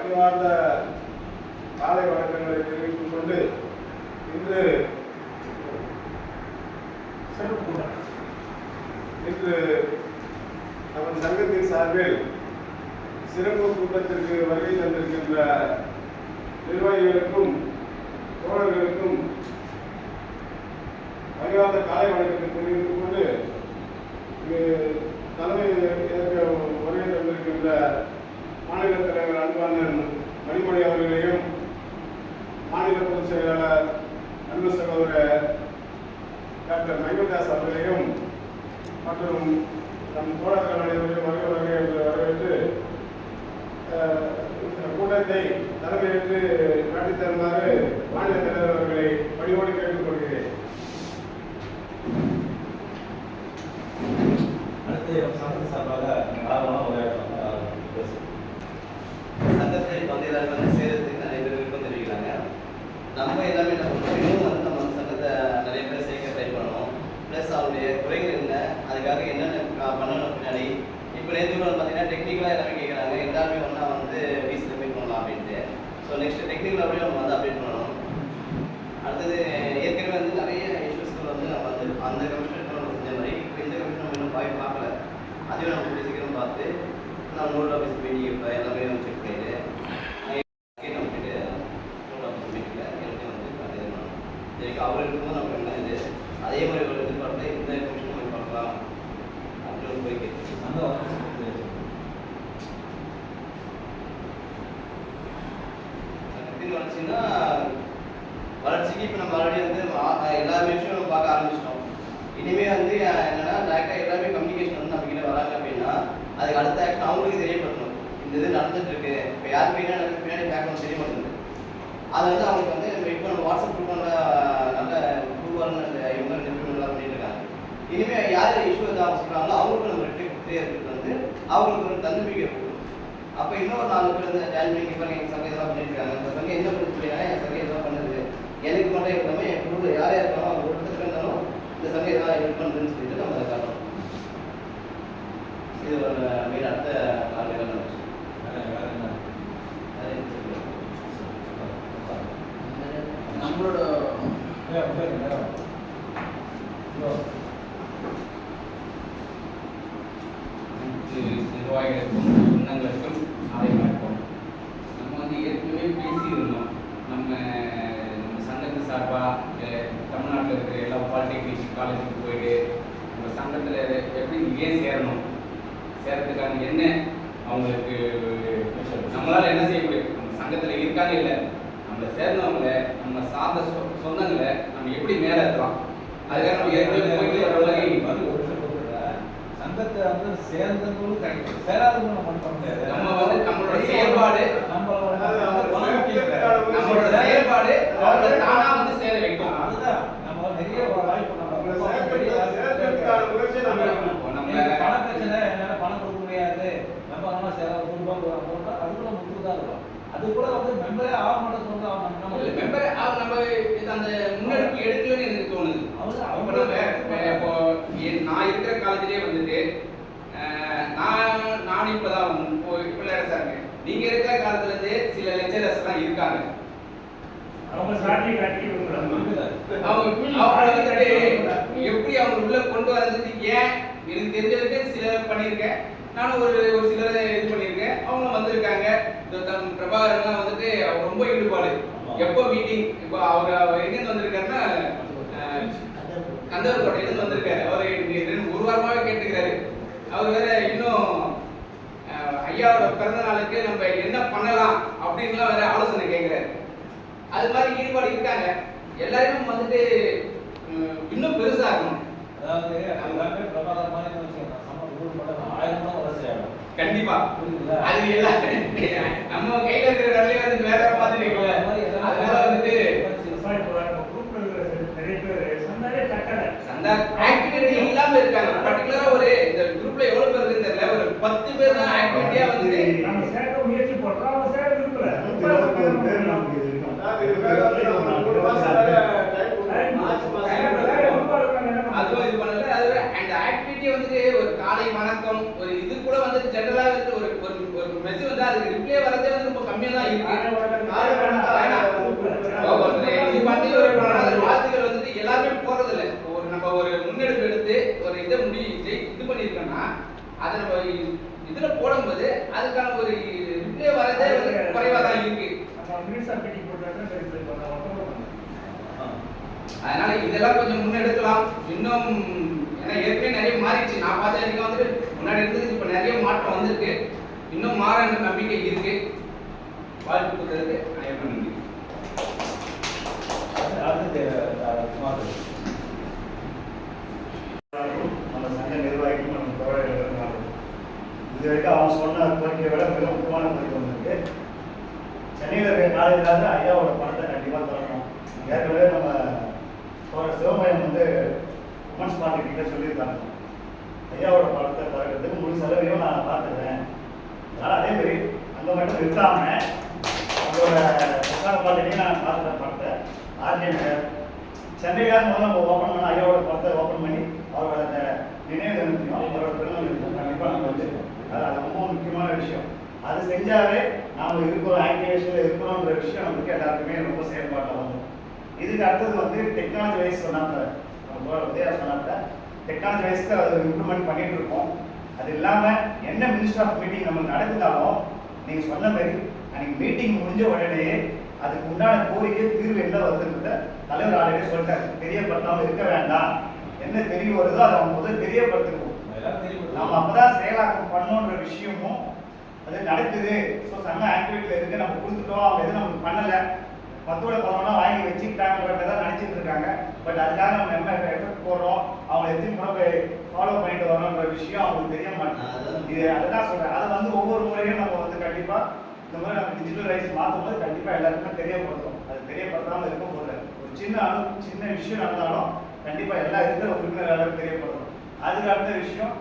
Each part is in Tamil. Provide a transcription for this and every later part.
பணிவார்ந்த காலை வணக்கங்களை தெரிவித்துக் கொண்டு இன்று நமது சங்கத்தின் சார்பில் சிறப்பு கூட்டத்திற்கு வருகை தந்திருக்கின்ற நிர்வாகிகளுக்கும் தோழர்களுக்கும் பணிவார்ந்த காலை வணக்கத்தை தெரிவித்துக் கொண்டு தலைமை ஏற்க வருகை தந்திருக்கின்ற மாநில தலைவர் அன்பாளன் மணிமொழி அவர்களையும் மாநில பொதுச் செயலாளர் அன்பு சகோதரர் டாக்டர் மைமதாஸ் அவர்களையும் மற்றும் நம் தோழர்கள் அனைவரையும் வருகை என்று வரவேற்று கூட்டத்தை தலைமையேற்று நடத்தி தருமாறு மாநில தலைவர் அவர்களை பணியோடு கேட்டுக் கொள்கிறேன். சங்கத்தில் பங்குதாரர்கள் சேர்றதுக்கு நிறைய பேர் விருப்பம் தெரிவிக்கிறாங்க. நம்ம எல்லாமே என்ன பண்ணுறோம், இன்னும் வந்து நம்ம சங்கத்தை நிறைய பேர் சேர்க்க ட்ரை பண்ணணும். ப்ளஸ் அவருடைய குறைகள் என்ன, அதுக்காக என்னென்ன பண்ணணும் பின்னாடி. இப்போ நேற்று பார்த்தீங்கன்னா டெக்னிக்கலாக எல்லாமே கேட்குறாங்க, எல்லாருமே ஒன்றா வந்து வீசில் மீட் பண்ணலாம் அப்படின்ட்டு. ஸோ நெக்ஸ்ட் டெக்னிக்கல் அப்படியே நம்ம வந்து அப்டேட் பண்ணணும். அடுத்தது ஏற்கனவே வந்து நிறைய இஷ்யூஸ்கள் வந்து நம்ம வந்து அந்த கமிஷனர் நம்ம செஞ்ச மாதிரி இப்போ இந்த கமிஷன் நம்ம இன்னும் பார்க்கல. அதையும் நம்ம கூடிய சீக்கிரம் பார்த்து நான் நோட் ஆஃபீஸ் மீட்டிங் இப்போ எல்லாமே நம்ம செக் பண்ணிட்டு அவர் இருக்கும்போது நம்ம என்ன இது அதே மாதிரி ஒரு எதிர்பார்த்து இந்த கமிஷன் நம்ம பார்க்கலாம் அப்படின்னு போய் சங்கத்தின் வளர்ச்சின்னா வளர்ச்சிக்கு இப்போ நம்ம ஆல்ரெடி வந்து எல்லா விஷயம் நம்ம பார்க்க ஆரம்பிச்சிட்டோம். இனிமேல் வந்து என்னன்னா டேரக்டாக எல்லாமே கம்யூனிகேஷன் வந்து நம்ம கிட்ட வராங்க அப்படின்னா அதுக்கு அடுத்த ஆக்ஷன் அவங்களுக்கு தெரியப்படுத்தணும். இந்த இது நடந்துட்டு இருக்கு, இப்போ யாருக்கு என்ன நடக்குது பின்னாடி பேக்ரவுண்ட் தெரிய மாட்டேங்குது. அதை வந்து அவங்களுக்கு வந்து இப்போ நம்ம வாட்ஸ்அப் குரூப்பில் நல்ல குரூப்பான இவங்க நிறுவனங்கள்லாம் பண்ணிட்டு இருக்காங்க. இனிமேல் யார் இஷ்யூ எதாவது சொல்கிறாங்களோ அவங்களுக்கு நம்ம ரிட்டே இருக்கிறது வந்து அவங்களுக்கு ஒரு தன்னம்பிக்கை இருக்கும். அப்போ இன்னொரு 4 பேர் வந்து ஜாயின் பண்ணி இப்போ எங்கள் சங்கம் இதெல்லாம் பண்ணிட்டு இருக்காங்க. இந்த சங்கம் என்ன பண்ணிட்டு என் சங்கம் இதெல்லாம் பண்ணுது, எனக்கு மட்டும் இருக்காமல் என் குரூப்பில் யார் யார் இருக்காங்களோ அவங்க ஒருத்தர் இருந்தாலும் இந்த சங்கம் இதெல்லாம் ஹெல்ப் பண்ணுறதுன்னு சொல்லிட்டு நம்ம அதை காட்டணும். இது ஒரு மீன் அடுத்த நாள் நம்மளோட நிர்வாகிகளுக்கும் சொந்தங்களுக்கும் நாளை வணக்கம். நம்ம வந்து ஏற்கனவே பேசியிருந்தோம். நம்ம சங்கத்து சார்பாக தமிழ்நாட்டில் இருக்கிற எல்லா பாலிடெக்னிக் காலேஜுக்கு போயிட்டு நம்ம சங்கத்தில் எப்படி ஏன் சேரணும், சேரத்துக்கான என்ன அவங்களுக்கு நம்மளால் என்ன செய்ய முடியும், நம்ம சங்கத்தில் இருக்காங்க இல்லை நம்மளை சேர்ந்தவங்கள நம்ம சார்ந்த சொந்தங்களை நம்ம எப்படி மேலே ஏற்றலாம், அதுக்காக நம்ம ஏற்கனவே போயிட்டு வந்து ஒரு சங்கத்தை வந்து சேர்ந்தவங்களும் கிடைக்கும், சேராதவங்களும் நம்ம பண்ண முடியாது. நம்ம வந்து நம்மளோட செயல்பாடு நம்மளோட செயல்பாடு அவங்களை தானா வந்து சேர வைக்கும். அதுதான் நம்ம நிறைய வாய்ப்பு நம்ம பண பிரச்சனை என்னால பணம் கொடுக்க முடியாது, நம்ம அதெல்லாம் சேர கொடுப்போம், அதுக்குள்ள முக்கியதான் இருக்கும். அது கூட வந்து மெம்பரே ஆக மாட்டேன்னு சொன்னா மெம்பரே நம்ம அந்த முன்னெடுப்பு எடுக்கலன்னு எனக்கு தோணுது. இப்போ நான் இருக்கிற காலேஜ்லேயே வந்துட்டு நான் இப்போதான் பிள்ளையா சார் நீங்க இருக்கிற காலத்துல இருந்து சில லெக்சரர்ஸ் எல்லாம் இருக்காங்க. அவங்க சாட்சி காட்டி அவங்க எப்படி அவங்க உள்ள கொண்டு வரதுக்கு ஏன் எனக்கு தெரிஞ்சதுக்கு சிலர் பண்ணியிருக்கேன், நானும் ஒரு சிலரை இது பண்ணியிருக்கேன். அவங்க வந்திருக்காங்க. பிரபாகரன்லாம் வந்துட்டு அவர் ரொம்ப ஈடுபாடு. எப்போ மீட்டிங் இப்போ அவர் எங்கேருந்து வந்திருக்காருன்னா கந்தர்கோட்டையிலேருந்து வந்திருக்காரு. அவர் 1 வாரமாகவே கேட்டுக்கிறாரு. அவர் வேற இன்னும் ஐயாவோட பிறந்த நாளுக்கு நம்ம என்ன பண்ணலாம் அப்படின்லாம் வேற ஆலோசனை கேட்கிறாரு. அது மாதிரி ஈடுபாடு இருக்காங்க. எல்லாருமே வந்துட்டு இன்னும் பெருசா இருக்கணும். அதாவது எல்லாமே பிரபாகர் மாதிரி கண்டிப்பா அது எல்லாம் நம்ம கையில இருக்கிற வேலையை வந்து வேற மாதிரி இருக்குல்ல. அதனால வந்துட்டு சந்தா ஆக்டிவிட்டி இல்லாம இருக்காங்க. பர்టిక్యులரா ஒரு இந்த குரூப்ல எவ்வளவு பேர் இருக்குன்னு தெரியல, ஒரு 10 பேர் தான் ஆக்டிவிட்டியா வந்து நம்ம சேர்க்க முயற்சி பண்றோம். அவங்க சேர்க்க விரும்பல. அதுவும் இது பண்ணல. அது அந்த ஆக்டிவிட்டி வந்துட்டு ஒரு காலை வணக்கம் ஒரு இது கூட வந்து ஜெனரலா வந்து ஒரு மெசேஜ் வந்து அதுக்கு ரிப்ளை வரதே வந்து ரொம்ப கம்மி. கம்மியா தான் இருக்கு. காலையில இப்ப வந்து ஒரு வாழ்த்துக்கள் வந்துட்டு எல்லாருமே போறது இல்ல. ஒரு நம்ம ஒரு முன்னெடுப்பு எடுத்து ஒரு இதை இது பண்ணிருக்கோம்னா அதை நம்ம இதுல போடும்போது அதுக்கான ஒரு ரிப்ளே வரதே குறைவா தான் இருக்கு. அதனால இதெல்லாம் கொஞ்சம் முன்னெடுக்கலாம். இன்னும் ஏன்னா ஏற்கனவே நிறைய மாறிடுச்சு. நான் பார்த்த வரைக்கும் வந்து முன்னாடி இருந்தது இப்ப நிறைய மாற்றம் வந்திருக்கு. இன்னும் மாற நம்பிக்கை இருக்கு. வாழ்த்து கொடுத்ததுக்கு அனைவரும் நன்றி. நம்ம சங்க நிர்வாகிக்கும் நம்ம தோழர்கள் இது வரைக்கும் அவன் சொன்ன கோரிக்கையை விட மிக முக்கியமான கோரிக்கை வந்திருக்கு. சென்னையில் இருக்கிற காலேஜில் ஐயாவோட பணத்தை கண்டிப்பாக தரணும். ஏற்கனவே நம்ம சிவமயம் வந்து உமன்ஸ் பார்ட்டி கிட்ட சொல்லியிருக்காங்க ஐயாவோட பணத்தை தரக்கிறதுக்கு முழு செலவையும் நான் பார்த்துக்கிறேன். அதனால் அதே மாதிரி அங்கே மட்டும் நிறுத்தாமல் அவங்களோட பார்ட்டிலையும் நான் பார்த்துட்டேன் பணத்தை ஆர்டிஎன் சென்னையில் முதல்ல நம்ம ஓப்பன் பண்ண ஐயாவோட படத்தை ஓப்பன் பண்ணி அவரோட அந்த நினைவு தினத்தையும் அவரோட பிறந்தவர்களுக்கும் கண்டிப்பாக நம்ம வச்சுருக்கோம். அது ரொம்ப முக்கியமான விஷயம். அது செஞ்சாவே நாம் இருக்கிறோம் ஆக்டிவேஷனில் இருக்கிறோன்ற விஷயம் நமக்கு எல்லாருக்குமே ரொம்ப செயல்பாட்டில் வரும். இதுக்கு அடுத்தது வந்து டெக்னாலஜி வைஸ் சொன்னாங்க, நம்ம உதயா சொன்னாங்க டெக்னாலஜி வைஸ்க்கு அது இம்ப்ளிமெண்ட் பண்ணிட்டு இருக்கோம். அது இல்லாமல் என்ன மினிஸ்டர் ஆஃப் மீட்டிங் நமக்கு நடக்குதாலும் நீங்கள் சொன்ன மாதிரி அன்றைக்கி மீட்டிங் முடிஞ்ச உடனேயே அதுக்கு உண்டான கோரிக்கை தீர்வு என்ன வருதுன்றத தலைவர் ஆல்ரெடி சொல்லிட்டாரு. தெரியப்படுத்தாமல் இருக்க வேண்டாம். என்ன தெரிய வருதோ அதை அவங்க முதல் தெரியப்படுத்திருக்கோம். நம்ம அப்பதான் செயலாக்கம் பண்ணோன்ற விஷயமும் அது நடக்குது. ஸோ சங்க ஆக்டிவிட்டியில் இருக்கு, நம்ம கொடுத்துட்டோம், அவங்க எதுவும் நமக்கு பண்ணலை, 10 வாங்கி வச்சுக்கிட்டாங்கன்றதான் நினச்சிட்டு இருக்காங்க. பட் அதுக்காக நம்ம என்ன எஃபெக்ட் போடுறோம், அவங்க எத்தனை முறை போய் ஃபாலோ பண்ணிட்டு வரோன்ற விஷயம் அவங்களுக்கு தெரிய மாட்டேங்குது. இது அதுதான் சொல்கிறேன். அதை வந்து ஒவ்வொரு முறையும் நம்ம வந்து கண்டிப்பாக இந்த மாதிரி நம்ம டிஜிட்டல் ரைஸ் மாற்றும் போது கண்டிப்பாக எல்லாருக்குமே தெரியப்படுத்தும். அது தெரியப்படுத்தாமல் இருக்க போது ஒரு சின்ன விஷயம் நடந்தாலும் கண்டிப்பாக எல்லா இருக்கிற உறுப்பினர் எல்லாருக்கும் தெரியப்படும். அதுக்கு அடுத்த விஷயம்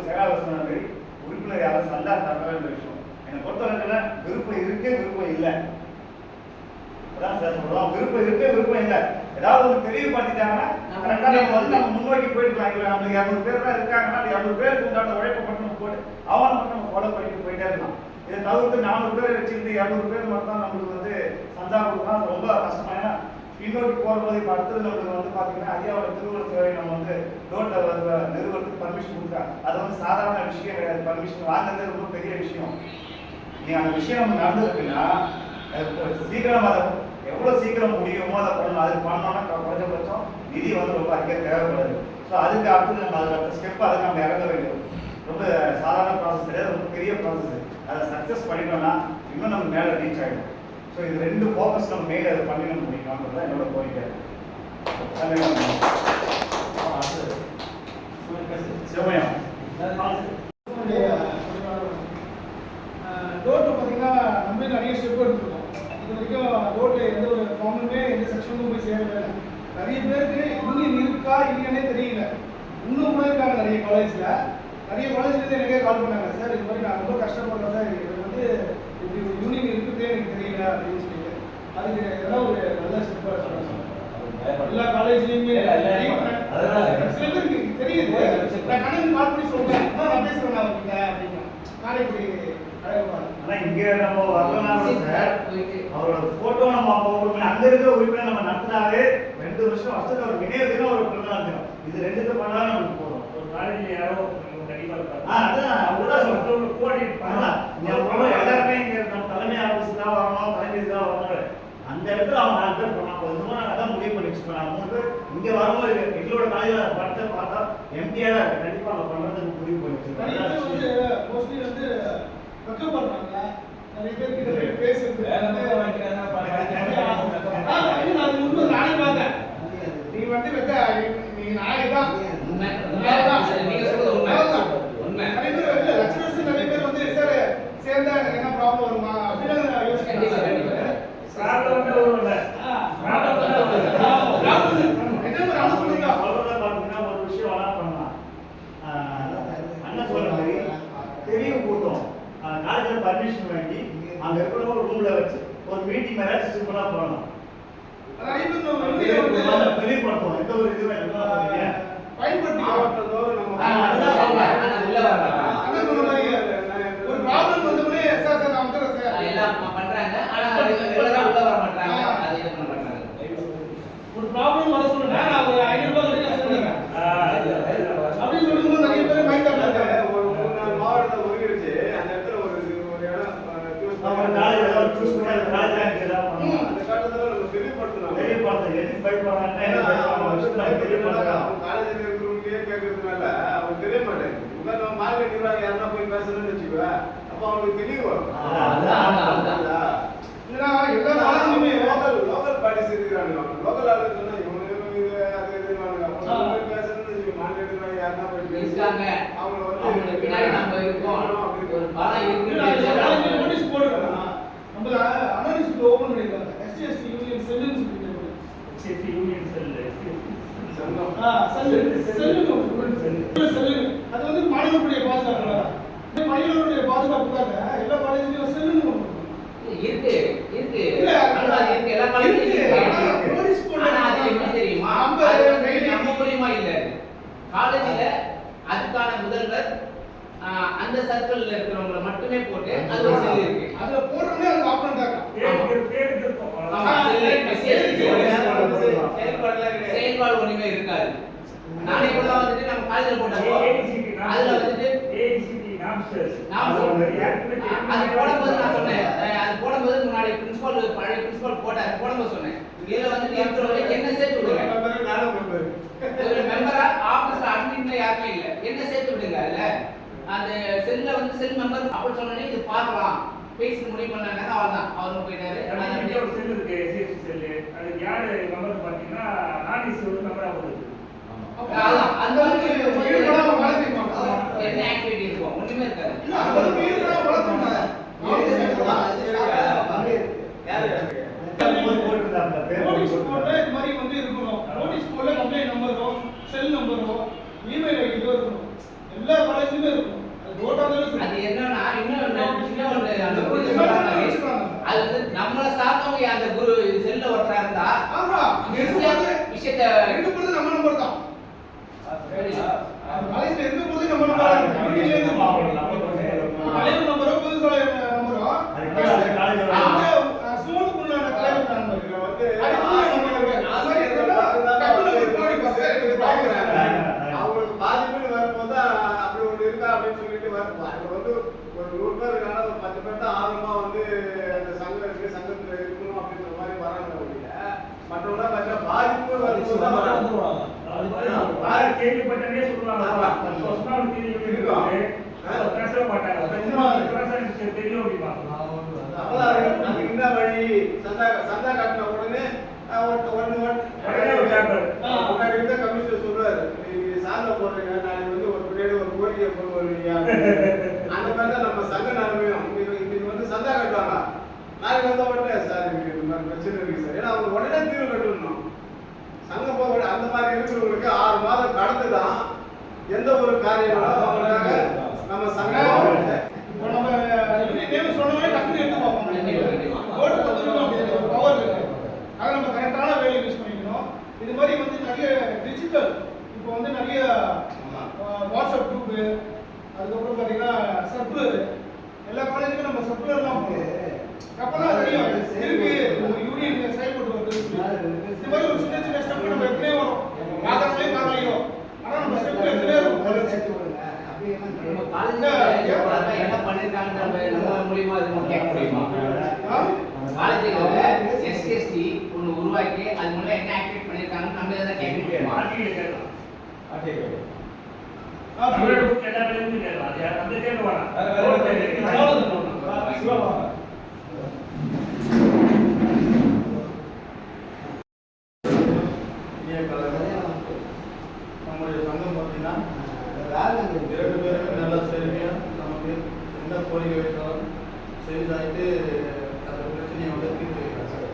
சேகாவர் சொன்ன மாதிரி உறுப்பினர் யாரும் சந்தா தரன்ற விஷயம் என்னை பொறுத்தவரைக்கும் விருப்பம் இருக்கு, விருப்பம் இல்லை. அதான் சார் சொல்றோம், விருப்பம் இருக்கு, விருப்பம் இல்லை. ஏதாவது ஒரு தெளிவுபடுத்திட்டாங்கன்னா கரெக்டாக நம்ம வந்து நம்ம முன்னோக்கி போயிட்டுலாம். இல்லை நம்மளுக்கு 200 பேர் தான் இருக்காங்கன்னா 200 பேருக்கு உண்டான உழைப்பை மட்டும் நம்ம போட்டு அவனை மட்டும் நம்ம ஃபாலோ பண்ணிட்டு போயிட்டே இருக்கலாம். இதை தவிர்த்து 400 பேரை வச்சுக்கிட்டு 200 பேர் மட்டும் தான் நம்மளுக்கு வந்து சந்தா கொடுக்கலாம். அது ரொம்ப கஷ்டமா. ஏன்னா பின்னோக்கி போகும்போது இப்போ அடுத்தது நம்மளுக்கு வந்து பார்த்தீங்கன்னா ஐயாவோட திருவுருவ நம்ம வந்து ரோட்டில் நிறுவனத்துக்கு பர்மிஷன் கொடுக்குறாங்க. அது வந்து சாதாரண விஷயம் கிடையாது. பர்மிஷன் வாங்குறது ரொம்ப பெரிய விஷயம். நீ அந்த விஷயம் நம்ம நடந்திருக்குன்னா சீக்கிரம் அதை எவ்வளோ சீக்கிரம் முடியுமோ அதை பண்ணணும். அதுக்கு பண்ணோம்னா குறைஞ்சபட்சம் நிதி வந்து ரொம்ப அதிகம் தேவைப்படுது. ஸோ அதுக்கு அடுத்தது நம்ம அதுக்கு அடுத்த ஸ்டெப் அதுக்கு நம்ம இறங்க வேண்டும். ரொம்ப சாதாரண ப்ராசஸ் கிடையாது, ரொம்ப பெரிய ப்ராசஸ். அதை சக்ஸஸ் பண்ணிட்டோம்னா இன்னும் நம்ம மேலே ரீச் ஆகிடும். ஸோ இது 2 ஃபோக்கஸ் நம்ம மேலே அதை பண்ணி நம்ம முடிக்கணும்ன்றது தான் என்னோட கோரிக்கை. சிவமயம் ரோட்டில் பார்த்தீங்கன்னா நம்ம நிறைய ஸ்டெப் எடுத்துருக்கோம். இது வரைக்கும் ரோட்டில் எந்த ஒரு ஃபார்முமே எந்த செக்ஷனுக்கும் போய் சேரவே இல்லை. நிறைய பேருக்கு யூனியன் இருக்கா இல்லையானே தெரியல. இன்னும் கூட இருக்காங்க நிறைய காலேஜில். நிறைய காலேஜ்லேருந்து எனக்கே கால் பண்ணாங்க, சார் இது மாதிரி நான் ரொம்ப கஷ்டப்படுறேன் சார், இது வந்து இப்படி ஒரு யூனியன் இருக்குதே எனக்கு தெரியல அப்படின்னு சொல்லிட்டு. அதுக்கு ஏதாவது ஒரு நல்ல ஸ்டெப்பாக சொல்லுங்கள். எல்லா காலேஜ்லேயுமே சில பேருக்கு தெரியுது. நான் கணக்கு கால் பண்ணி சொல்கிறேன், நான் பேசுகிறேன் அவர்கிட்ட அப்படின்னா நாளைக்கு ஆனால் இங்கே நம்ம வரலாம் சார். அவரோட ஃபோட்டோ நம்ம அப்போ அங்கே இருக்கிற உறுப்பினர் நம்ம நடத்தினாவே 2 வருஷத்துக்கு ஒரு நினைவு தினம் ஒரு பிறந்தநாள் தினம் இது 2 பண்ணாலும் நமக்கு போதும். ஒரு காலேஜில் யாரோ கண்டிப்பாக அதுதான் சொல்கிறேன் கோடி பண்ணலாம். எல்லாருமே இங்கே நம்ம தலைமை ஆஃபீஸ் தான் வரணும், தலைமை தான் வரணும். அந்த இடத்துல அவங்க 4 பேர் பண்ணால் போதுமா? நான் அதான் முடிவு பண்ணி வச்சுக்கோங்க. 3 பேர் இங்கே வரும்போது எங்களோட காலேஜில் படத்தை பார்த்தா எம்டியாக தான் கண்டிப்பாக அவங்க பண்ணுறதுக்கு முடிவு பண்ணி வச்சுருக்காங்க. மோஸ்ட்லி வந்து வெக்கப்படுறாங்க. நிறைய பேருக்கு பேசுறது நானே பார்த்தேன். நீ வந்து நீ நாளை தான் நீங்க சொல்றது உண்மை. நிறைய பேர் இல்லை லட்சணம் நிறைய பேர் வந்து சார் சேர்ந்தா எனக்கு என்ன ப்ராப்ளம் வருமா அப்படின்னு யோசிக்கிறாங்க. ஒரு விஷயம் வேணா பண்ணலாம். அண்ணன் சொல்ற மாதிரி தெளிவு கூட்டம் காலேஜில் பர்மிஷன் வாங்கி அங்கே இருக்கிற ஒரு ரூமில் வச்சு ஒரு மீட்டிங் மேலே சிம்பிளாக போகலாம். தெளிவுபடுத்துவோம். எந்த ஒரு இதுவும் பயன்படுத்தி உள்ள வரலாம். ஒரு ப்ராப்ளம் வந்தோடனே சார் நான் வந்துடுறேன் சார் அந்த காலேஜ் எனக்கு ஏதாவது பண்ணணும். அந்த கட்டத்துல நம்ம தெளிவுபடுத்தணும். தெளிவுபடுத்த எதுக்கு பயப்படுறாங்கன்னா ஏன்னா, அவங்க வந்து தெளிவுபடுத்துறாங்க. அவங்க காலேஜில் இருக்கிறவங்களே கேட்கறதுனால அவங்க தெரிய மாட்டேங்குது. உங்க நம்ம மார்க்கெட் நிர்வாகி யாருன்னா போய் பேசணும்னு வச்சுக்கோ, அப்போ அவங்களுக்கு தெளிவு வரும். ஏன்னா எல்லா காலேஜ்லயுமே லோக்கல் பார்ட்டிஸ் இருக்கிறாங்க. லோக்கல் ஆளுங்க சொன்னா இவங்க இது அது இதுவாங்க. அவங்க போய் பேசணும்னு வச்சுக்கோ, மார்க்கெட் நிர்வாகி யாருன்னா போய் இருக்காங்க. அவங்கள அவங்களுக்கு வந்து பின்னாடி நம்ம இருக்கோம். ஒரு பலம் நோட்டீஸ் இருக்கு. போடுறோம். நம்ம அனாலிசிஸ் ஓபன் பண்ணிருக்காங்க. எஸ்டிஎஸ்டி யூனியன் செல்லுன்னு சொல்லிட்டு சேஃப்டி யூனியன் செல் சங்கம். அது வந்து மாணவர்களுடைய பாதுகாப்பு. மாணவர்களுடைய பாதுகாப்புக்காக எல்லா காலேஜ்லயும் செல்லுன்னு ஒண்ணு இருக்கு இருக்கு இல்ல, ஆனா அது இருக்கு எல்லா காலேஜ்லயும் இருக்கு. இருக்கு. நோட்டீஸ் போடுறாங்க. ஆனா அது என்ன தெரியுமா? நம்ம அது வந்து daily- நம்ம மூலியமா இல்ல. காலேஜ்ல அதுக்கான முதல்வர் அந்த சர்க்கிள்ல இருக்கிறவங்கள மட்டுமே போட்டு அது ஒரு செல் இருக்கு. அதுல போடுறோம்னே அது ஆப்ரண்ட் ஆகும். பேருக்கு இருக்கும் ஆமா, செல் இருக்கு. செயல்பாடுலாம் கிடையாது. செயல்பாடு ஒண்ணுமே இருக்காது. நானே கூட வந்துட்டு நம்ம காலேஜ்ல போட்டப்போ அதுல வந்துட்டு நான் அது போடும்போது நான் சொன்னேன், அது போடும்போது முன்னாடி பிரின்சிபால் பழைய பிரின்சிபால் போட்டாரு, போடும்போது சொன்னேன் இதுல வந்துட்டு இருக்கிறவங்க என்ன சேர்த்து விடுங்க. ஒரு மெம்பரா ஆபீஸ்ல அட்மின்ல யாருமே இல்ல, என்ன சேர்த்து விடுங்க. அதுல அந்த செல்ல வந்து செல் மெம்பர் அப்படி சொன்னே இது பார்க்கலாம் பேசி முடிவு பண்ணாங்க. அவ்வளவுதான், அவரும் போயிட்டாரு. செல் இருக்கு சேஃப்டி செல். அது யாரு மெம்பர் பாத்தீங்கன்னா நானிஸ் ஒரு மெம்பரா வருது. அதான் அந்த மாதிரி ஈடுபடாம வேலை செய்ய மாட்டாங்க. என்ன ஆக்டிவிட்டி இருக்கும் ஒண்ணுமே இருக்காது. இல்ல, அது வந்து ஈடுபடாம வளர்த்துறாங்க. போட்டுருந்தாங்க பேர் நோட்டீஸ் போர்டுல இது மாதிரி வந்து இருக்கணும். நோட்டீஸ் போர்டுல கம்ப்ளைண்ட் நம்பரோ செல் நம்பரோ இமெயில் ஐடியோ இருக்கணும். எல்லா காலேஜ்லயுமே இருக்கணும். அது போட்டாலும் சரி. அது என்னன்னா இன்னொன்னு அந்த குரு சொல்றாங்க, அது வந்து நம்மள சார்ந்தவங்க அந்த குரு செல்ல ஒருத்தரா இருந்தா ஆமா, விஷயத்தை இருக்க போறது நம்ம நம்பர் தான். அந்த காலேஜ்ல இருக்க போது நம்ம நம்பர் தான். யூனியன்ல இருந்து தலைவர் நம்பரோ பொதுச் செயலாளர் நம்பரோ ஸ்மூத்துக்குள்ளான தலைவர் நம்பர் இதுல வந்து அவங்களுக்கு பாதிப்புன்னு வரும்போது அப்படி ஒண்ணு இருக்கா அப்படின்னு சொல்லிட்டு வரும். அதுல வந்து ஒரு 100 பேர் இருக்காங்க, ஒரு 10 பேர் தான் ஆர்வமா வந்து அந்த சங்கம் இருக்கு, சங்கத்துல இருக்கணும் அப்படின்ற மாதிரி வராங்க ஒழிய மற்றவங்க பார்த்தா பாதிப்பு வரும்போது தான் வராங்க. கேள்விப்பட்டே சொல்லுவாங்க பேச மாட்டாங்க. தெரியும் அப்படிப்பாங்க. அப்பதான் அதுக்கு என்ன வழி? சந்தா காட்டின உடனே முன்னாடி இருந்த கமிஷனர் சொல்றாரு, நீங்க சார்ந்த போடுறீங்க, நாளைக்கு வந்து ஒரு பின்னாடி ஒரு கோரிக்கை கொண்டு வருவீங்க. அந்த மாதிரி தான் நம்ம சங்க நிலைமையும். இன்னைக்கு வந்து சந்தா கட்டுவாங்க, நாளைக்கு வந்த உடனே சார் எனக்கு இந்த மாதிரி பிரச்சனை இருக்கு சார். ஏன்னா அவங்க உடனே தீர்வு கட்டணும். சங்கம் போக அந்த மாதிரி இருக்கிறவங்களுக்கு 6 மாதம் கடந்துதான் எந்த ஒரு காரியங்களும் அவங்களுக்காக நம்ம சங்கம் இப்போ நம்ம யூனியன் நேம் சொன்னோம்னா டக்குனு எடுத்து பார்ப்போம். ஓட்டு பத்திரிக்கை அப்படின்னு ஒரு பவர் இருக்கு. அதை நம்ம கரெக்டான வேலையை யூஸ் பண்ணிக்கணும். இது மாதிரி வந்து நிறைய டிஜிட்டல் இப்போ வந்து நிறைய வாட்ஸ்அப் குரூப்பு, அதுக்கப்புறம் பார்த்தீங்கன்னா சர்க்குலர், எல்லா காலேஜுக்கும் நம்ம சர்க்குலர்லாம் போடுறோம். அப்பதான் தெரியும் இருக்கு யூனியன் செயல்பட்டு வருது. இது மாதிரி ஒரு சின்ன சின்ன ஸ்டெப் நம்ம எப்படியே வரும், பார்க்கறதுலேயும் பார்க்கலையோ, ஆனால் நம்ம ஸ்டெப் எடுத்துகிட்டே இருக்கும். நம்ம காலேஜ்ல என்ன பண்ணிருக்காங்க நம்ம மூலியமா அது நம்ம கேட்க முடியுமா? காலேஜ்ல எஸ்சிஎஸ்டி ஒன்னு உருவாக்கி அது மூலம் என்ன ஆக்டிவேட் பண்ணிருக்காங்க நம்ம எதை கேட்க முடியுமா? நம்முடைய சங்கம் பார்த்தீங்கன்னா 2 பேருமே நல்லா சேவையா நமக்கு என்ன கோரிக்கை வைத்தாலும் செய்தாயிட்டு அந்த பிரச்சனையை வந்து தீர்த்து வைக்கிறாங்க.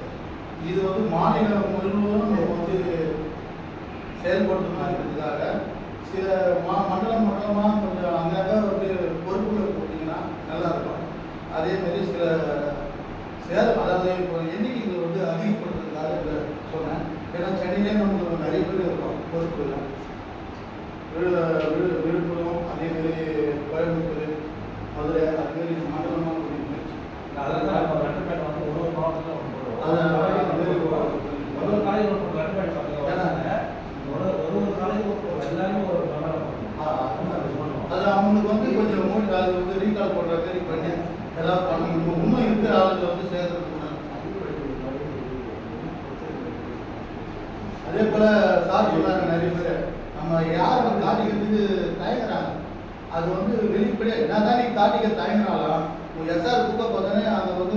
இது வந்து மாநிலம் முழுவதும் நம்ம வந்து செயல்படுத்தணுங்கிறதுக்காக சில மண்டலமாக கொஞ்சம் அங்கங்கே வந்து பொறுப்புகள் போட்டிங்கன்னா நல்லா இருக்கும். அதே மாதிரி சில அதாவது இப்போ எண்ணிக்கைகள் வந்து அதிகப்படுத்துறதுக்காக இதை சொன்னேன். ஏன்னா சென்னையிலே நமக்கு நிறைய பேர் இருக்கோம் பொறுப்புகள். விழுப்புரம், அதேமாரி கோயம்புத்தூர், மதுரை, அதுமாரி மண்டலமாக அது அவங்களுக்கு வந்து கொஞ்சம் அது வந்து ரீகால் பண்ணுற மாதிரி பண்ணி ஏதாவது பண்ண முடியும். இன்னும் இருக்க இருக்கிற ஆளுங்க வந்து சேர்ந்துருக்கணும். அதே போல சார் சொன்னாங்க நிறைய பேர் நம்ம யாரும் காட்டிக்கிறதுக்கு தயங்குறாங்க. அது வந்து வெளிப்படையாக என்னதான் நீ காட்டிக்க தயங்கினாலும் எஸ்ஆர் புக்கை பார்த்தோன்னே அங்கே வந்து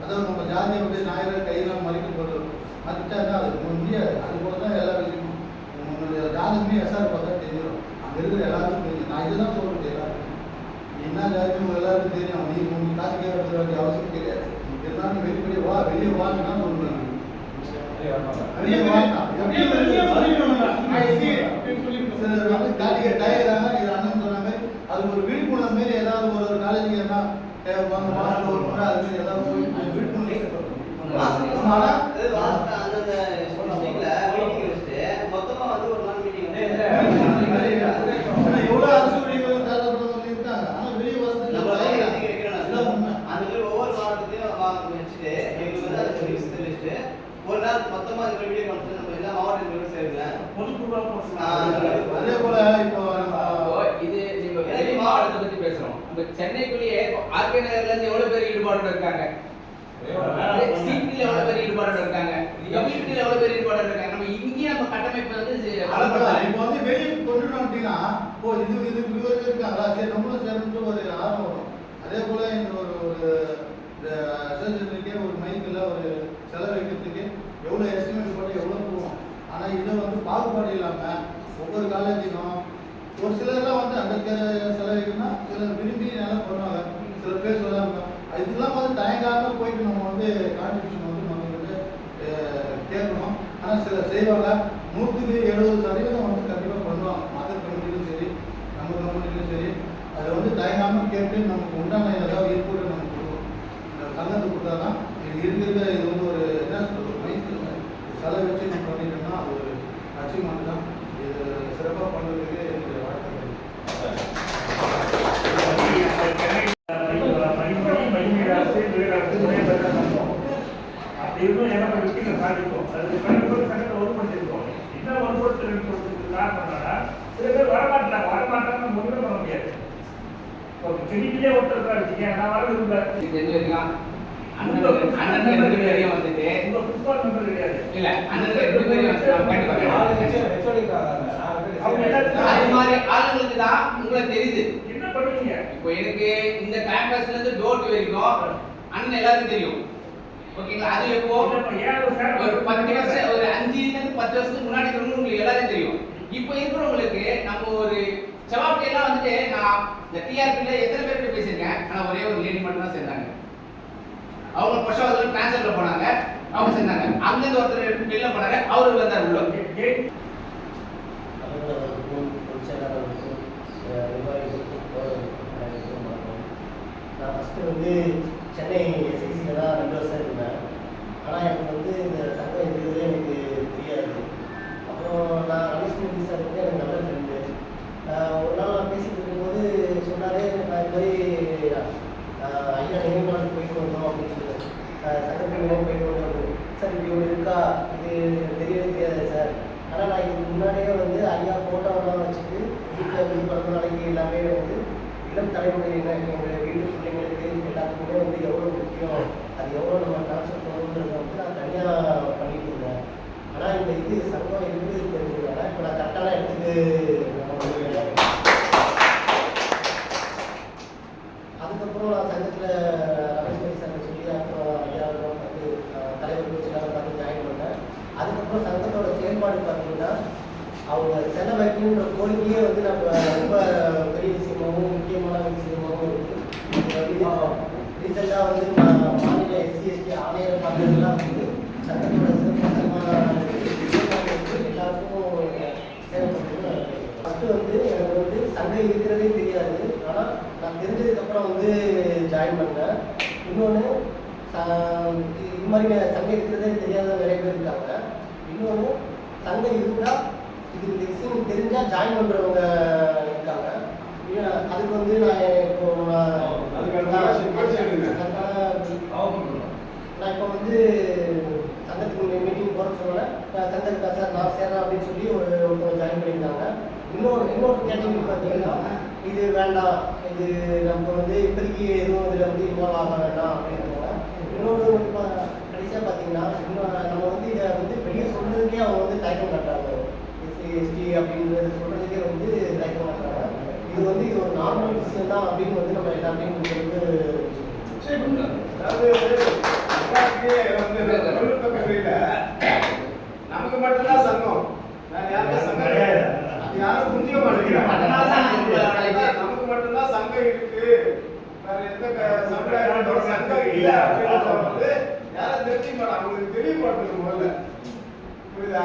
அதாவது நம்ம ஜாதியை வந்து ஞாயிறு கையெல்லாம் மறைக்க போகிறது மறைச்சா என்ன அது முடியாது. அது போல தான் எல்லா விஷயமும் உங்களுடைய ஜாதகமே எஸ்ஆர் பார்த்தா தெரியும். அங்கே இருக்கிற எல்லாருக்கும் தெரியும். நான் இதுதான் சொல்றது எல்லாருக்கும் என்ன ஜாதியும் எல்லாருக்கும் தெரியும். நீ உங்களுக்கு காட்டிக்க வேண்டிய அவசியம் தெரியாது. இருந்தாலும் வெளிப்படையாக வா வெளியே வான்னு தான் சொல்லுவேன். சிலர் வந்து காட்டிக்க டயர்றாங்க. இது அண்ணன் சொன்னாங்க அது ஒரு விழிப்புணர்வு மாரி ஏதாவது ஒரு காலேஜுக்கு என்ன மாசம் ஒரு முறை அது மாதிரி ஏதாவது விழிப்புணர்வு எவ்வளோ அரசு வழிகள் இருக்காங்க. ஆனால் வெளியே வசதி ஒரு நாள் மொத்தமா இந்த வீடியோ கான்ஃபரன்ஸ் நம்ம எல்லா மாவட்டங்களுக்கும் சேருங்க. அதே போல இப்போ இது நீங்க வெளி மாவட்டத்தை பத்தி பேசுறோம். நம்ம சென்னைக்குள்ளேயே ஆர்கே நகர்ல இருந்து எவ்வளவு பேர் ஈடுபாடு இருக்காங்க, சிட்டில எவ்வளவு பேர் ஈடுபாடு இருக்காங்க, கம்யூனிட்டில எவ்வளவு பேர் ஈடுபாடு இருக்காங்க. நம்ம இங்கே நம்ம கட்டமைப்பு வந்து இப்போ வந்து வெளியே கொண்டுட்டோம் அப்படின்னா இது இவருக்கு இருக்காங்களா சரி நம்மளும் சேர்ந்து ஒரு ஆர்வம் வரும். அதே போல இந்த ஒரு அசோசியேஷனுக்கே ஒரு மைக்கில் ஒரு செலவழிக்கிறதுக்கு எவ்வளோ எஸ்டிமேட் போட்டு எவ்வளோ போகும். ஆனால் இதை வந்து பாகுபாடு இல்லாமல் ஒவ்வொரு காலேஜிலும் ஒரு சிலர்லாம் வந்து அந்த செலவழிக்கணும்னா சிலர் விரும்பி நல்லா பண்ணுவாங்க, சில பேர் சொல்லாங்க. இதெல்லாம் வந்து தயங்காமல் போயிட்டு நம்ம வந்து கான்ட்ரிபியூஷன் வந்து நம்ம வந்து கேட்கணும். ஆனால் சிலர் செய்வாங்க. 170% வந்து கண்டிப்பாக பண்ணுவாங்க. மற்ற கம்யூனிட்டிலும் சரி நம்ம கம்யூனிட்டிலும் சரி அதை வந்து தயங்காமல் கேட்டு நமக்கு உண்டான ஏதாவது ஏற்பட்டு நம்ம கொடுக்கணும். சங்கத்துக்கு கொடுத்தா தான் இது இருக்கிற இது வந்து ஒரு என்ன சொல்றது ஒரு மைண்ட் செலவு வச்சு நம்ம பண்ணிட்டோம்னா அது ஒரு அச்சீவ்மெண்ட் தான். இது சிறப்பாக பண்ணுறதுக்கு என்னுடைய வாழ்த்துக்கள். அப்படி இருந்தும் என்ன விஷயங்கள் சாதிக்கும். அது கண்டிப்பாக சங்கத்தை ஒருபடுத்திருக்கோம். என்ன ஒருபடுத்துறதுன்னு சொல்றதுக்கு காரணம்னா சில பேர் வரமாட்டாங்க முடிவு பண்ண முடியாது. செடிக்கிலே ஒருத்தர் தான் இருக்கீங்க, நான் வர விரும்புறேன். அண்ணன் ரெண்டு பேரையும் வந்துட்டு உங்க புஷ்பா நம்பர் கிடையாது. இல்ல அண்ணன் ரெண்டு பேரையும் அது மாதிரி ஆளுங்களுக்கு தான் உங்களுக்கு தெரியுது என்ன பண்ணுவீங்க. இப்போ எனக்கு இந்த கேம்பஸ்ல இருந்து டோர் வரைக்கும் அண்ணன் எல்லாருக்கும் தெரியும். ஓகேங்களா? அது எப்போ ஒரு 10 வருஷம் ஒரு 5 இருந்து 10 வருஷத்துக்கு முன்னாடி உங்களுக்கு எல்லாரும் தெரியும். இப்போ இருக்கிறவங்களுக்கு நம்ம ஒரு செவாப்டி எல்லாம் வந்துட்டு நான் இந்த டிஆர்பில எத்தனை பேருக்கு பேசியிருக்கேன். ஆனால் ஒரே ஒரு லேடி மட்டும் தான் சேர்ந்தாங்க. அவங்க பஷாவத்தில் டிரான்ஸ்ஃபர்ல போனாங்க, அவங்க சேர்ந்தாங்க. அங்கிருந்து ஒருத்தர் வெளில போனாங்க, அவருக்கு வந்தார் உள்ள. நான் ஃபஸ்ட்டு வந்து சென்னை எஸ்ஐசியில் தான் 2 வருஷம் இருந்தேன். ஆனால் எனக்கு வந்து இந்த சங்கம் இருக்கிறது எனக்கு தெரியாது. அப்புறம் நான் ரமேஷ் மூர்த்தி சார் வந்து எனக்கு நல்ல ஃப்ரெண்டு. ஒரு நாள் நான் பேசிட்டு இருக்கும்போது சொன்னார், நான் இது மாதிரி ஐயா நினைவு நாள் போயிட்டு வந்தோம் அப்படின்னு சொல்லுவேன். சங்கத்துக்கு நினைவு போயிட்டு வந்தோம் சார். இப்படி ஒன்று இருக்கா, இது தெரியவே தெரியாது சார். ஆனால் நான் இதுக்கு முன்னாடியே வந்து ஐயா ஃபோட்டோவெல்லாம் வச்சுட்டு வீட்டில் வந்து பிறந்த நாளைக்கு எல்லாமே வந்து இளம் தலைமுறையினர் எங்கள் வீட்டு பிள்ளைங்களுக்கு எல்லாத்துக்குமே வந்து எவ்வளோ முக்கியம், அது எவ்வளோ நம்ம ட்ரான்ஸ்ஃபர் பண்ணணுன்றதை வந்து நான் தனியாக பண்ணிட்டு இருந்தேன். ஆனால் இந்த இது சங்கம் இருக்குது தெரிஞ்சதுனால இப்போ நான் கரெக்டான இடத்துக்கு அதுக்கப்புறம் நான் சங்கத்தில் ரமேஷ் சார் சொல்லி அப்புறம் ஐயா பார்த்து தலைவர் கோச்சினால பார்த்து ஜாயின் பண்ணேன். அதுக்கப்புறம் சங்கத்தோட செயல்பாடு பார்த்தீங்கன்னா அவங்க செலவு வைக்கணுன்ற கோரிக்கையே வந்து நம்ம ரொம்ப பெரிய விஷயமாகவும் முக்கியமான விஷயமாகவும் இருக்குது. ரீசெண்டாக வந்து மாநில SC/ST ஆணையரை பார்த்ததுலாம் வந்து சங்கத்தோட சிறப்பான எல்லாருக்கும் சேவை பண்ணுறது. ஃபஸ்ட்டு வந்து எனக்கு வந்து சங்கம் இருக்கிறதே தெரியாது. ஆனால் நான் தெரிஞ்சதுக்கப்புறம் வந்து ஜாயின் பண்ணேன். இன்னொன்று இது மாதிரி சங்கம் இருக்கிறதே தெரியாத நிறைய பேர் இருக்காங்க. இன்னொன்று சங்கம் இருந்தால் இது இந்த விஷயம் தெரிஞ்சால் ஜாயின் பண்ணுறவங்க இருக்காங்க. அதுக்கு வந்து நான் இப்போ நான் இப்போ வந்து சங்கத்துக்கு மீட்டிங் போகிற சொன்னேன். சங்கத்துக்கா சார் நான் சேர்றேன் அப்படின்னு சொல்லி ஒருத்தவங்க ஜாயின் பண்ணியிருந்தாங்க. இன்னொரு கேட்டகரி பார்த்தீங்கன்னா இது வேண்டாம், இது நம்ம வந்து இப்போதைக்கு எதுவும் இதில் வந்து இன்வால்வ் ஆக வேண்டாம் அப்படின்றவங்க இன்னொன்று வந்து கடைசியாக பார்த்தீங்கன்னா இன்னும் நம்ம வந்து இதை வந்து வெளியே சொல்றதுக்கே அவங்க வந்து தயக்கம் காட்டுறாங்க. எஸ்சி எஸ்டி அப்படின்றது சொல்றதுக்கே வந்து தயக்கம் காட்டுறாங்க. இது வந்து இது ஒரு நார்மல் விஷயம் தான் அப்படின்னு வந்து நம்ம எல்லாத்தையும் அதாவது தொழில்நுட்ப கல்வியில நமக்கு மட்டும்தான் சங்கம், வேற யாருக்கும் சங்கம் கிடையாது. அது யாரும் புரிஞ்சுக்க மாட்டேங்கிறாங்க. நமக்கு மட்டும்தான் சங்கம் இருக்கு, வேற எந்த சமுதாயத்தோட சங்கம் இல்ல அப்படின்றத வந்து யாரும் தெரிஞ்சுக்க மாட்டாங்க. அவங்களுக்கு தெளிவுபடுத்தணும் முதல்ல, புரியுதா?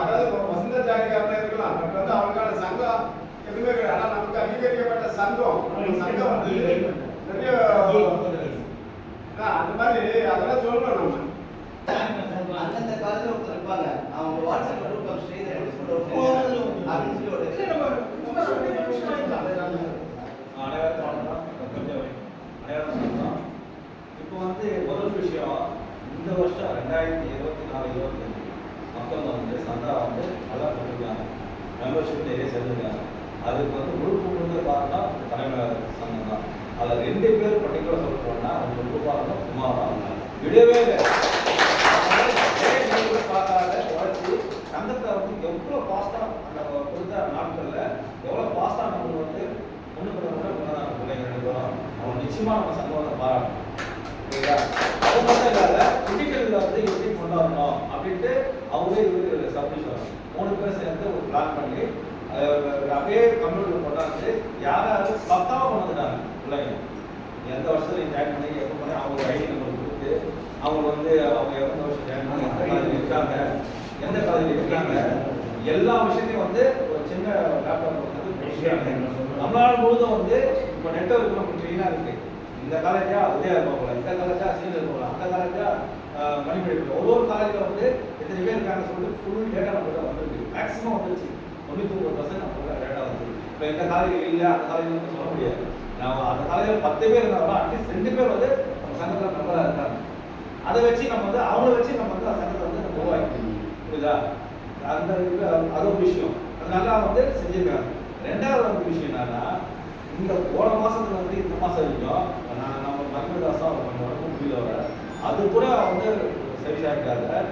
அதாவது வசந்த ஜாதிக்காரனா இருக்கலாம், பட் வந்து அவங்களுக்கான சங்கம் எதுவுமே கிடையாது. ஆனா நமக்கு அங்கீகரிக்கப்பட்ட சங்கம், சங்கம் வந்து நிறைய அந்த மாதிரி அதெல்லாம் சொல்லணும் நம்ம. அந்தந்த காலத்துல ஒருத்தர் இருப்பாங்க, அவங்க வாட்ஸ்அப் குரூப் ஸ்ரீதர் எப்படி சொல்லுவாங்க அப்படின்னு சொல்லி ஒரு இப்போ வந்து முதல் விஷயம், இந்த வருஷம் 2024-25 மக்கள் வந்து சந்தா வந்து நல்லா பண்ணிருக்காங்க, மெம்பர்ஷிப் நிறைய சேர்ந்துருக்காங்க. அதுக்கு வந்து முழுக்க காரணம் தலைமையாளர் சங்கம் தான். அதில் 2 பேர் பர்டிகுலர் சொல்ல போனால் முழுக்க காரணம் குமாரம் விடவே இல்லை. பார்க்காத உழைச்சி சங்கத்தை வந்து எவ்வளோ ஃபாஸ்ட்டாக அந்த கொடுத்த நாட்களில் எவ்வளோ ஃபாஸ்ட்டாக நம்ம வந்து முன்னுக்கு பிள்ளைங்க 2 பேரும் அவங்க நிச்சயமாக நம்ம சங்கத்தை பாராட்டணும். சரிங்களா? அது மட்டும் இல்லாத டிஜிட்டலில் வந்து எப்படி கொண்டாடணும் அப்படின்ட்டு அவங்களே இவரு சப்மிஷ் வரணும். 3 பேர் சேர்ந்து ஒரு பிளான் பண்ணி அப்படியே கம்ப்யூட்டர் கொண்டாந்து யாராவது 10ஆவது கொண்டாந்துட்டாங்க பிள்ளைங்க. எந்த வருஷத்துல ஜாயின் பண்ணி எப்போ பண்ணி அவங்க ஐடி நம்பர் கொடுத்து அவங்க வந்து அவங்க எந்த வருஷம் ஜாயின் பண்ணி எந்த காலேஜில் இருக்காங்க, எந்த காலேஜில் இருக்காங்க, எல்லா விஷயத்தையும் வந்து ஒரு சின்ன லேப்டாப் வந்து நம்மளால முழுதும் வந்து இப்போ நெட்வொர்க் நமக்கு க்ளீனாக இருக்குது. இந்த காலேஜா உதயா போகலாம், இந்த காலேஜா சீனியர் போகலாம், அந்த காலேஜா மணிப்படி போகலாம். ஒரு காலேஜில் வந்து எத்தனை பேர் இருக்காங்க சொல்லிட்டு ஃபுல் டேட்டா நம்மகிட்ட வந்துருக்கு. மேக்ஸிமம் வந்துருச்சு, 99% நம்மளோட டேட்டா வந்துருக்கு. இப்போ இந்த காலேஜ் இல்லை அந்த காலேஜில் வந்து சொல்ல முடியாது. நான் அந்த காலேஜில் 10 பேர் இருந்தாலும் அட்லீஸ்ட் 2 பேர் வந்து நம்ம சங்கத்தில் மெம்பராக இருக்காங்க. அதை வச்சு நம்ம வந்து அவங்கள வச்சு நம்ம வந்து சங்கத்தை வந்து நம்ம உருவாக்கணும். புரியுதா? அந்த இது அது ஒரு விஷயம், அது நல்லா வந்து செஞ்சுருக்காங்க. 2வது வந்து விஷயம் என்னன்னா, இந்த போன மாதத்துல வந்து இந்த மாதம் வரைக்கும் நம்ம மருமதாசம் நம்ம முடியல வர அது கூட வந்து சரிசாக்காத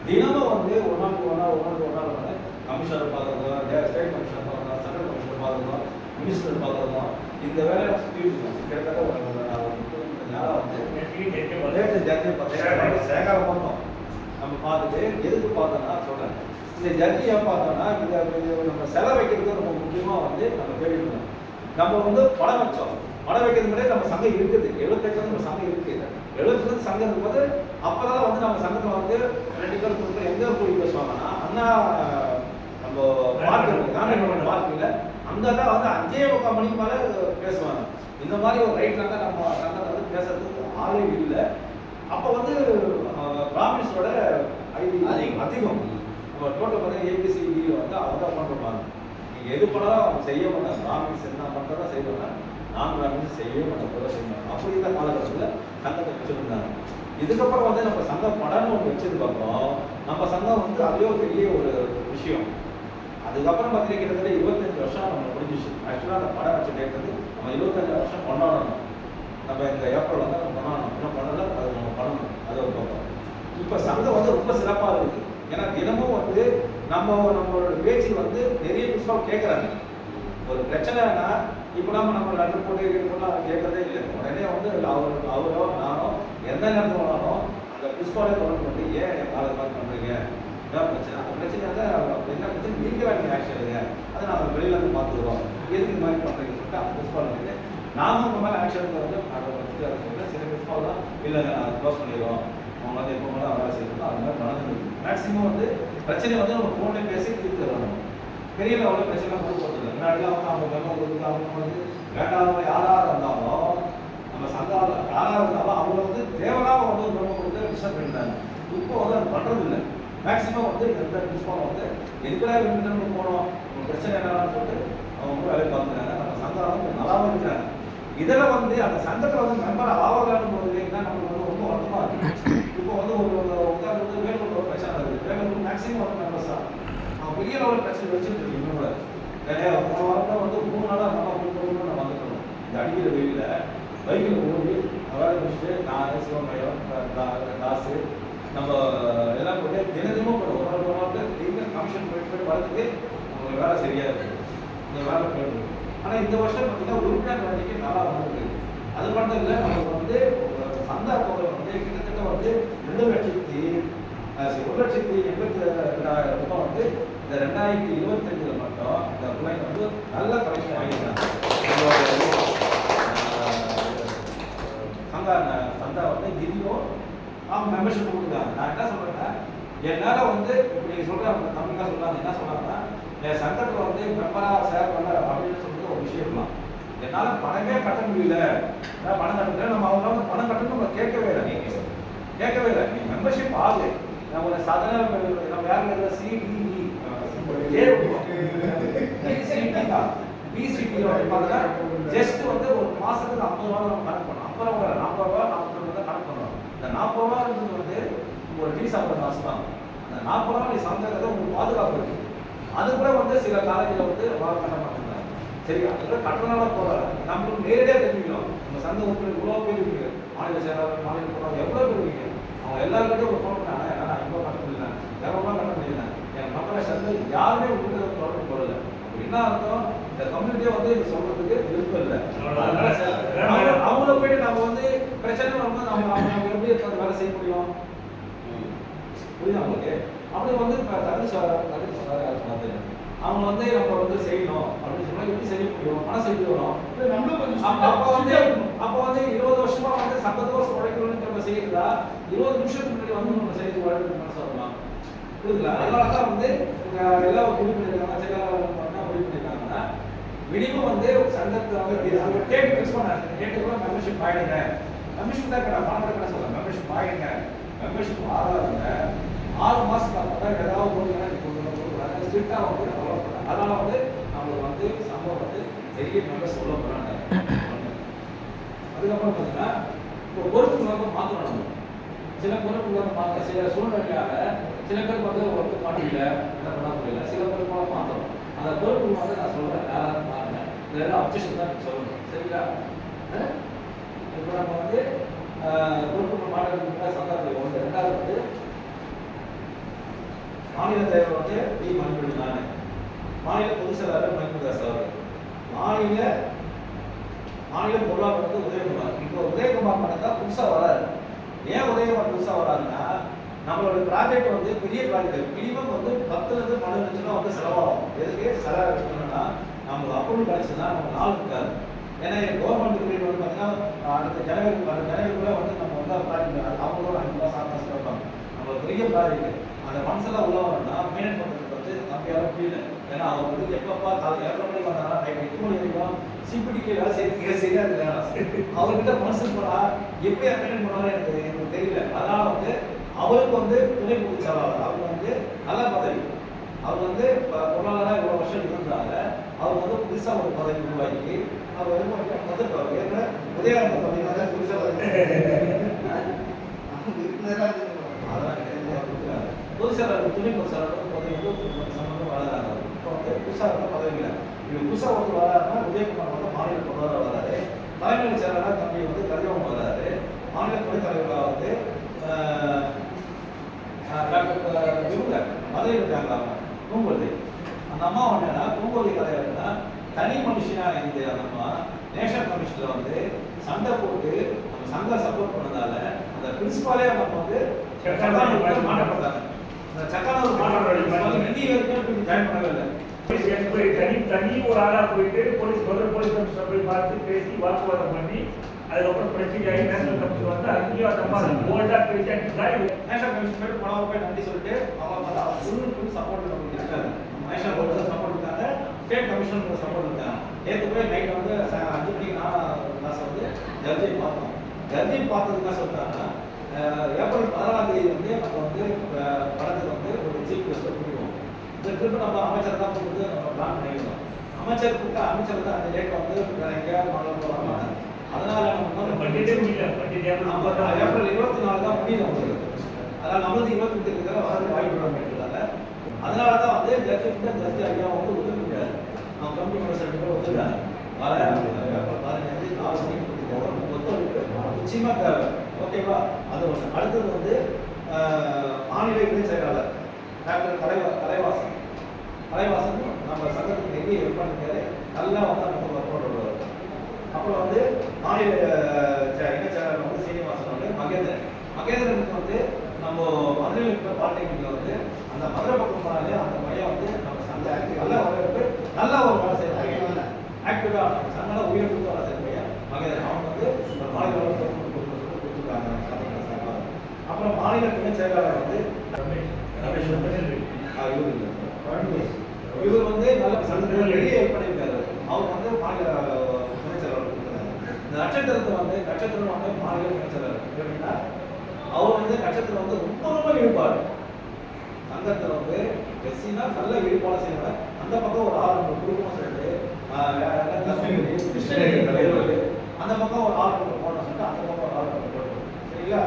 தினமும் வந்து ஒரு நாள் வந்து கமிஷனர் பார்க்குறதும், ஸ்டேட் கமிஷனர் பார்க்குறோம், சென்ட்ரல் கமிஷனர் பார்க்குறோம், மினிஸ்டர் பார்க்குறோம், இந்த வேலையை சுற்றி கிட்டத்தட்ட ஒரு நாளாக வந்து ஜட்ஜி பார்த்தீங்கன்னா சேகரம் பார்த்தோம். நம்ம பார்த்துட்டு எதுக்கு பார்த்தோம்னா சொல்கிறேன், இந்த ஜட்ஜியை பார்த்தோம்னா இதை நம்ம செலவு வைக்கிறதுக்கு ரொம்ப முக்கியமாக வந்து நம்ம கேட்டுக்கணும். நம்ம வந்து பணம் வச்சோம், பணம் வைக்கிறது முன்னாடி நம்ம சங்கம் இருக்குது, 78 நம்ம சங்கம் இருக்குது. 70 சங்கம் இருக்கும்போது அப்போ தான் வந்து நம்ம சங்கத்தில் வந்து 2 பேர் கொடுத்து எங்கே போய் பேசுவாங்கன்னா அண்ணா நம்ம பார்க்கு காந்தி பார்க்கில் அந்த தான் வந்து 5:45 மணிக்கு மேலே பேசுவாங்க. இந்த மாதிரி ஒரு ரைட்டில் தான் நம்ம சங்கத்தை வந்து பேசுறதுக்கு ஆளே இல்லை. அப்போ வந்து பிராமின்ஸோட ஐடி அதிகம் டோட்டல் பார்த்தீங்கன்னா ஏபிசிடி வந்து அவங்க தான் பண்ணுவாங்க. நீங்கள் எது பண்ணாலும் அவங்க செய்ய மாட்டாங்க. பிராமின்ஸ் என்ன பண்ணுறதா செய்வாங்க, நான் பிராமின்ஸ் செய்யவே மாட்டாங்க செய்வாங்க. அப்படி இந்த காலகட்டத்தில் சங்கத்தை வச்சுருந்தாங்க. இதுக்கப்புறம் வந்து நம்ம சங்கம் படம்னு ஒன்று வச்சதுக்கப்புறம் நம்ம சங்கம் வந்து அதுவே ஒரு பெரிய ஒரு விஷயம். அதுக்கப்புறம் பார்த்தீங்கன்னா கிட்டத்தட்ட 25 வருஷம் நம்ம முடிஞ்சிச்சு. ஆக்சுவலாக அந்த படம் வச்ச டேட் வந்து நம்ம 25 வருஷம் கொண்டாடணும். நம்ம இந்த ஏப்ரல் வந்து நம்ம பண்ணணும், இன்னும் பண்ணல, அது நம்ம பண்ணணும். அது ஒரு பக்கம். இப்போ சங்கம் வந்து ரொம்ப சிறப்பாக இருக்குது. ஏன்னா தினமும் வந்து நம்மளோட பேச்சு வந்து நிறைய புதுசாக கேட்குறாங்க. ஒரு பிரச்சனைனா இப்போ நம்ம லெட்டர் போட்டு கேட்கறதே இல்லை. உடனே வந்து அவரோ நானோ எந்த நேரத்தில் வேணாலும் அந்த பிரின்ஸ்பாலே தொடர்பு பண்ணி ஏன் என் காலேஜ் மாதிரி பண்ணுறீங்க, என்ன பிரச்சனை, அந்த பிரச்சனையாக என்ன பிரச்சனை நீங்கள் நீங்கள் ஆக்ஷன் எடுங்க, அதை நாங்கள் வெளியிலேருந்து பார்த்துக்கிறோம், எதுக்கு இந்த மாதிரி பண்ணுறீங்கன்னு சொல்லிட்டு அந்த பிரின்ஸ்பால் வந்து நானும் உங்கள் மேலே ஆக்ஷன் எடுத்து அதை சொல்லிட்டு சில பிரின்ஸ்பால் தான் இல்லைங்க நாங்கள் க்ளோஸ் பண்ணிடுறோம், அவங்க வந்து எப்போ மேலே வேலை செய்யணும், அது மாதிரி நடந்துருக்கு. மேக்ஸிமம் வந்து பிரச்சனை வந்து நம்ம ஃபோனே பேசி தீர்த்து தரணும். பெரிய லெவலில் பிரச்சனை கொண்டு போகிறது முன்னாடிலாம் வந்து அவங்க மெமோ கொடுத்து அவங்க வந்து வேண்டாதவங்க யாராக இருந்தாலும் நம்ம சங்கம் யாராக இருந்தாலும் அவங்க வந்து தேவையாக வந்து மெமோ கொடுத்து டிஸ்டர்ப் பண்ணிட்டாங்க. இப்போ வந்து அது பண்ணுறது இல்லை. மேக்ஸிமம் வந்து எந்த பிரின்ஸ்பால் வந்து எதுக்குள்ள ரெண்டு போனோம் பிரச்சனை என்னன்னு சொல்லிட்டு அவங்க வந்து வேலையை பார்த்துக்கிறாங்க. நம்ம சங்கம் வந்து நல்லாவும் இருக்கிறாங்க. இதில் வந்து அந்த சங்கத்தில் வந்து மெம்பர் ஆகலான்னு போது தான் நம்மளுக்கு வந்து ரொம்ப வருத்தமாக இருக்குது. இப்போ வந்து உதாரணத்துக்கு வேலூர் ஒரு பிரச்சனை இருக்குது. வேலூர் மேக்ஸிமம் வந்து மெம்பர்ஸ் தான் பெரிய லெவலில் பிரச்சனை வச்சுட்டு இன்னும் கூட நிறையா போன வாரம் தான் வந்து 3 நாளாக நம்ம போகணும்னு நான் வந்துட்டோம். இந்த அடிக்கிற வெயிலில் பைக்கில் ஓடி வேலை முடிச்சுட்டு போட்டு நான் சிவமயம் காசு நம்ம எல்லாம் போட்டு தினமும் ஒரு நாளுக்கு கமிஷன் போயிட்டு வரதுக்கு உங்களுக்கு வேலை சரியாக இருக்குது இந்த வேலை போயிட்டு. ஆனால் இந்த வருஷம் பார்த்தீங்கன்னா உறுப்பினர் வண்டிக்கு நல்லா வந்திருக்கு. அது மட்டும் இல்லை நமக்கு வந்து சந்தா தொகை வந்து கிட்டத்தட்ட வந்து 1,82,82,000 ரூபாய் வந்து இந்த 2025 மட்டும் இந்த பிள்ளைங்க வந்து நல்ல கலெக்ஷன் வாங்கியிருக்காங்க. சந்தா வந்து நிதியும் அவங்க மெம்பர்ஷிப் கொடுக்குறாங்க. நான் என்ன சொல்றேன்னா, என்னால் வந்து இப்போ நீங்கள் சொல்கிறாங்க தமிழாக சொல்கிறாங்க, என்ன சொல்கிறாங்கன்னா என் சங்கத்தில் வந்து மெம்பராக சேர் பண்ண அப்படின்னு சொல்லிட்டு ஒரு விஷயம் தான். என்னால் பணமே கட்ட முடியல, பணம் கட்டல, நம்ம அவங்க வந்து பணம் கட்டணும் நம்ம கேட்கவே இல்லை. நீ மெம்பர்ஷிப் ஆகுது. நம்ம ஒரு சாதாரண நம்ம யாரும் சிடிஇ பிசிடி பார்த்தீங்கன்னா ஜஸ்ட் வந்து ஒரு மாதத்துக்கு 50 ரூபா நம்ம கணக்கு பண்ணோம். 50 ரூபா 40 ரூபா 40 ரூபா தான் கணக்கு பண்ணுறோம். இந்த 40 ரூபான்றது வந்து ஒரு டீ சாப்பிட்ற காசு தான். அந்த 40 ரூபா நீ சமைக்கிறது உங்களுக்கு பாதுகாப்பு இருக்குது. அது கூட வந்து சில காலேஜில் வந்து கட்ட மாட்டேங்கிறாங்க. சரி, அதுல கட்டணால போகிறாங்க. நம்மளுக்கு நேரடியாக தெரிஞ்சுக்கணும். நம்ம சங்க உறுப்பினர் இவ்வளோ பேர் இருக்கு, மாநில செயலாளர் மாநில போகிறவங்க எவ்வளோ பேர் இருக்கு. அவங்க எல்லாருக்கிட்டையும் ஒரு ஃபோன் பண்ணாங்க, ஏன்னா நான் இவ்வளோ கட்ட முடியல, 200 கட்ட முடியல, என் மக்களை சேர்ந்து யாருமே உறுப்பினர் தொடர்பு போடல. என்ன அர்த்தம், இந்த கம்யூனிட்டியை வந்து இது சொல்றதுக்கு விருப்பம் இல்லை. அவங்கள போயிட்டு நம்ம வந்து பிரச்சனை வரும்போது நம்ம எப்படி அந்த வேலை செய்ய முடியும்? புரியுது உங்களுக்கு? அப்படி வந்து அவங்க வந்து நம்ம வந்து செய்யணும் அப்படின்னு சொன்னா எப்படி செய்ய முடியும்? மன செய்தி வரும். அப்போ வந்து 20 வருஷமா வந்து சம்பந்தோஷம் உழைக்கணும்னு நம்ம செய்யறதா 20 நிமிஷத்துக்கு முன்னாடி வந்து நம்ம செய்து வாழ்க்கை மனசு வரலாம். புரியுதுங்களா? அதனாலதான் வந்து எல்லா முடிவு பண்ணிருக்காங்க, செயலாளர் முடிவு பண்ணிருக்காங்கன்னா மினிமம் வந்து சங்கத்தை வந்து டேட் ஃபிக்ஸ் பண்ணாங்க. டேட்டு கூட மெம்பர்ஷிப் ஆயிடுங்க. மெம்பர்ஷிப் தான் கடை பணம் கடை சொல்ல மெம்பர்ஷிப் ஆயிடுங்க. மெம்பர்ஷிப் ஆகாதுங்க 6 மாசத்துக்கு அப்புறம் ஏதாவது கொடுக்குறாங்க ஸ்ட்ரிக்டாக வந்து ஃபாலோ பண்ணாங்க. அதனால வந்து நம்மளுக்கு வந்து சம்பவம் வந்து பெரிய மெம்பர்ஸ் சொல்ல போகிறாங்க. அதுக்கப்புறம் பார்த்தீங்கன்னா இப்போ பொறுப்பு வந்து மாற்றணும். நம்ம சில பொறுப்பு வந்து மாற்ற சில சூழ்நிலையால சில பேருக்கு வந்து ஒர்க்கு மாட்டிக்கல, என்ன பண்ண முடியல, சில பேருக்கு மாற்றணும். அந்த பொறுப்பு வந்து நான் சொல்கிறேன், யாராவது பாருங்க, இதெல்லாம் அப்ஜெக்ஷன் தான் சொல்லணும். சரிங்களா? இப்போ நம்ம வந்து பொறுப்பு மாற்றத்துக்கு சந்தாபம் ஒன்று. ரெண்டாவது வந்து மாநில தலைவர் வந்து டி மணிமணி, நான் மாநில பொதுச் செயலாளர் மணிமுதாஸ் அவர்கள், மாநில பொருளாளர் வந்து உதயகுமார். இப்போ உதயகுமார் மட்டும் புதுசாக வராரு. ஏன் உதயகுமார் புதுசாக வராருன்னா, நம்மளோட ப்ராஜெக்ட் வந்து பெரிய ப்ராஜெக்ட், மினிமம் வந்து 10 to 12 லட்சம் ரூபா வந்து செலவாகும். எதுக்கு செலவு எடுக்கணும்னா நம்ம அப்ரூவல் கிடைச்சுன்னா நம்ம நாள் இருக்காது. ஏன்னா கவர்மெண்ட் பீரியட் வந்து பார்த்தீங்கன்னா அடுத்த ஜனவரிக்குள்ள வந்து நம்ம வந்து ப்ராஜெக்ட் அவங்களோட 5 மாதம் 6 மாதம் வைப்பாங்க. நம்ம பெரிய ப்ராஜெக்ட் அந்த மனசில் உள்ள வரணும்னா மெயின்டைன் பண்ணுறதுக்கு வந்து நம்பியால முடியல. ஏன்னா அவர் வந்து எப்பப்பா காலை 7:30 மணிக்கு வந்தாங்கன்னா டைம் 8 மணி வரைக்கும் சிபிடிக்கு வேலை செய்யறதுக்கு சரியாது வேணும். அவர்கிட்ட மனசு போனா எப்படி மெயின்டைன் பண்ணாலும் எனக்கு தெரியல. அதனால வந்து அவருக்கு வந்து துணை பொதுச் செயலாளர், அவர் வந்து நல்ல பதவி, அவர் வந்து பொருளாதாரம் இவ்வளோ வருஷம் இருந்தாங்க. அவர் வந்து புதுசாக ஒரு பதவி உருவாக்கி அவர் வந்து உதயகாந்த பதவி புதுசாக பொதுச் செயலாளர் துணை பொதுச் செயலாளர் பதவி வந்து சம்பந்தம் வளராங்க. இப்போ வந்து புதுசாக பதவியில் இப்போ புதுசாக வந்து வராருன்னா உதயகுமார் வந்து மாநில பொருளாதார வராரு, தலைமை செயலாளர் தம்பி வந்து கரிவம் வராரு, மாநில துணைத் தலைவராக வந்து இவங்க மதுரை இருக்காங்க பூங்கொல்லி. அந்த அம்மா என்னன்னா பூங்கொல்லி கதையா தனி மனுஷனா இருந்து அந்த அம்மா நேஷனல் கமிஷன்ல வந்து சண்டை போட்டு நம்ம சங்கம் சப்போர்ட் பண்ணதால அந்த பிரின்சிபாலே நம்ம வந்து மாற்றப்பட்டாங்க. அந்த சக்கானூர் மாற்றம் நிதி வரைக்கும் ஜாயின் பண்ணவே இல்லை. தனி ஒரு ஆளா போயிட்டு போலீஸ் கமிஷனர் போய் பார்த்து பேசி வாக்குவாதம் பண்ணி அதுக்கப்புறம் பிரச்சனையாகி நேஷனல் கமிஷன் வந்து அங்கேயும் அந்த மாதிரி போல்டா பேசி நேஷனல் கமிஷன் போய் பணம் போய் நன்றி சொல்லிட்டு அவங்க பார்த்தா ஃபுல் சப்போர்ட் நமக்கு இருக்காது. நேஷனல் கமிஷன் சப்போர்ட் இருக்காங்க, ஸ்டேட் கமிஷன் சப்போர்ட் இருக்காங்க. நேற்று போய் நைட் வந்து 5 மணிக்கு நான் வந்து ஜட்ஜை பார்த்தோம். ஜட்ஜை பார்த்ததுக்காக சொல்லிட்டாங்கன்னா ஏப்ரல் 14ஆம் தேதி வந்து நம்ம வந்து படத்துக்கு வந்து ஒரு சீஃப் கெஸ்ட்டை கொடுக்குறோம். இந்த ட்ரிப் நம்ம அமைச்சர் தான் கொடுத்து நம்ம பிளான் பண்ணியிருந்தோம். அமைச்சர் கூப்பிட்டு அமைச்சர் தான் அந்த டேட்டை வந்து எங்கேயாவது மாநிலம் வரமாட்டாங்க. அதனால நம்ம பட்ஜெட்டே முடியல. ஏப்ரல் 24 தான் முடியுது அவங்களுக்கு. அதனால நம்மளுக்கு 28 வரது வாய்ப்பு கேட்டுருக்காங்க. அதனால தான் வந்து ஜட்ஜி ஐயா வந்து ஒத்துக்க முடியாது. அவங்க கமிட்டி பிரசிடென்ட் ஒத்துக்கிறாங்க. வர ஏப்ரல் 15 4 மணிக்கு ஒத்துழைப்பு நிச்சயமா தேவை. ஓகேவா? அது ஒன்று. அடுத்தது வந்து மாநில இணை செயலாளர் டாக்டர் கலைவாசன் நம்ம சங்கத்துக்கு நிறைய ஹெல்ப் பண்ணிருக்காரு. நல்லா வந்து நமக்கு ஒர்க் பண்ணுறாரு. அப்புறம் வந்து மாநில இணை செயலாளர் வந்து சீனிவாசன் வந்து மகேந்திரனுக்கு வந்து நம்ம மதுரையில் இருக்கிற பாலிடெக்னிக்ல வந்து அந்த மதுரை பக்கம் போனாலே அந்த பையன் வந்து நம்ம சங்க நல்ல வரவேற்பு, நல்ல ஒரு வேலை செய்ய பையன், ஆக்டிவா நம்ம சங்கல உயிரை கொடுத்து வேலை செய்ய பையன் மகேந்திரன். அவங்க வந்து ஒரு மாநில கொடுத்துருக்காங்க. அப்புறம் மாநில துணை செயலாளர் வந்து இவர் வந்து நல்ல சங்கத்தில் வெளியே ஹெல்ப் பண்ணியிருக்காரு. அவர் வந்து மாநில துணை செயலாளர் கொடுத்துருக்காரு. இந்த நட்சத்திரம் வந்து மாநில துணை செயலாளர் எப்படின்னா அவர் வந்து நட்சத்திரம் வந்து ரொம்ப ஈடுபாடு. சங்கத்தில் வந்து எஸ்சினா நல்ல ஈடுபாடு செய்வார். அந்த பக்கம் ஒரு 6 குடும்பம் சொல்லிட்டு அந்த பக்கம் ஒரு 6 போன சொல்லிட்டு அந்த பக்கம் ஒரு 6 போட்டு சரிங்களா.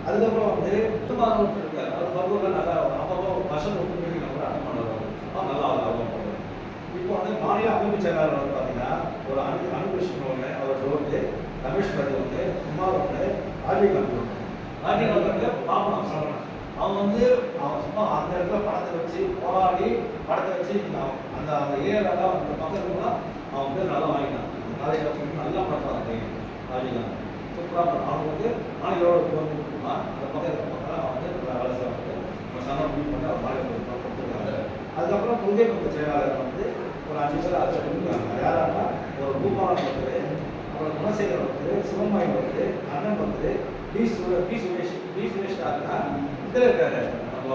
அதுக்கப்புறம் வந்து குடும்பம் இருக்காரு. அது பருவத்தில் நல்லா அப்பப்போ வருஷம் 3 மீட்டிங் கூட அட்டன் பண்ணுவாங்க. நல்லா ஆகும். இப்போ வந்து மாநில அமைப்பு செயலாளர் வந்து பார்த்தீங்கன்னா ஒரு அனுகிருஷ்ணன் ஒன்று, அவர் வந்து ரமேஷ் பதி வந்து, குமார் ஒன்று, ராஜீவ்காந்தி பாபனம் அவன் வந்து அவன் சும்மா அந்த இடத்துல படத்தை வச்சு போராடி படத்தை வச்சு அந்த ஏரியாவில் அந்த பக்கத்துலாம் அவன் பேர் நல்லா வாங்கினான். காலேஜில் நல்லா படத்தை ராஜீவ்காந்தி சூப்பராக அவன் வந்து மாநிலோட கொடுத்துருக்கான். அந்த பக்கத்தில் அவன் வந்து வேலை செய்வாங்க. நம்ம சங்கம் மீட் பண்ணி அவர் மாநில கொடுத்துருக்காங்க. அதுக்கப்புறம் புதிய பக்க செயலாளர் வந்து ஒரு 5 பேர் அதை கொடுத்துருக்காங்க. யாராருன்னா ஒரு பூபாலன் வந்து, அப்புறம் குணசேகர் வந்து, சிவமாயன் வந்து, அண்ணன் வந்து, டி சுரேஷ் யாருன்னா இதில் இருக்காரு நம்ம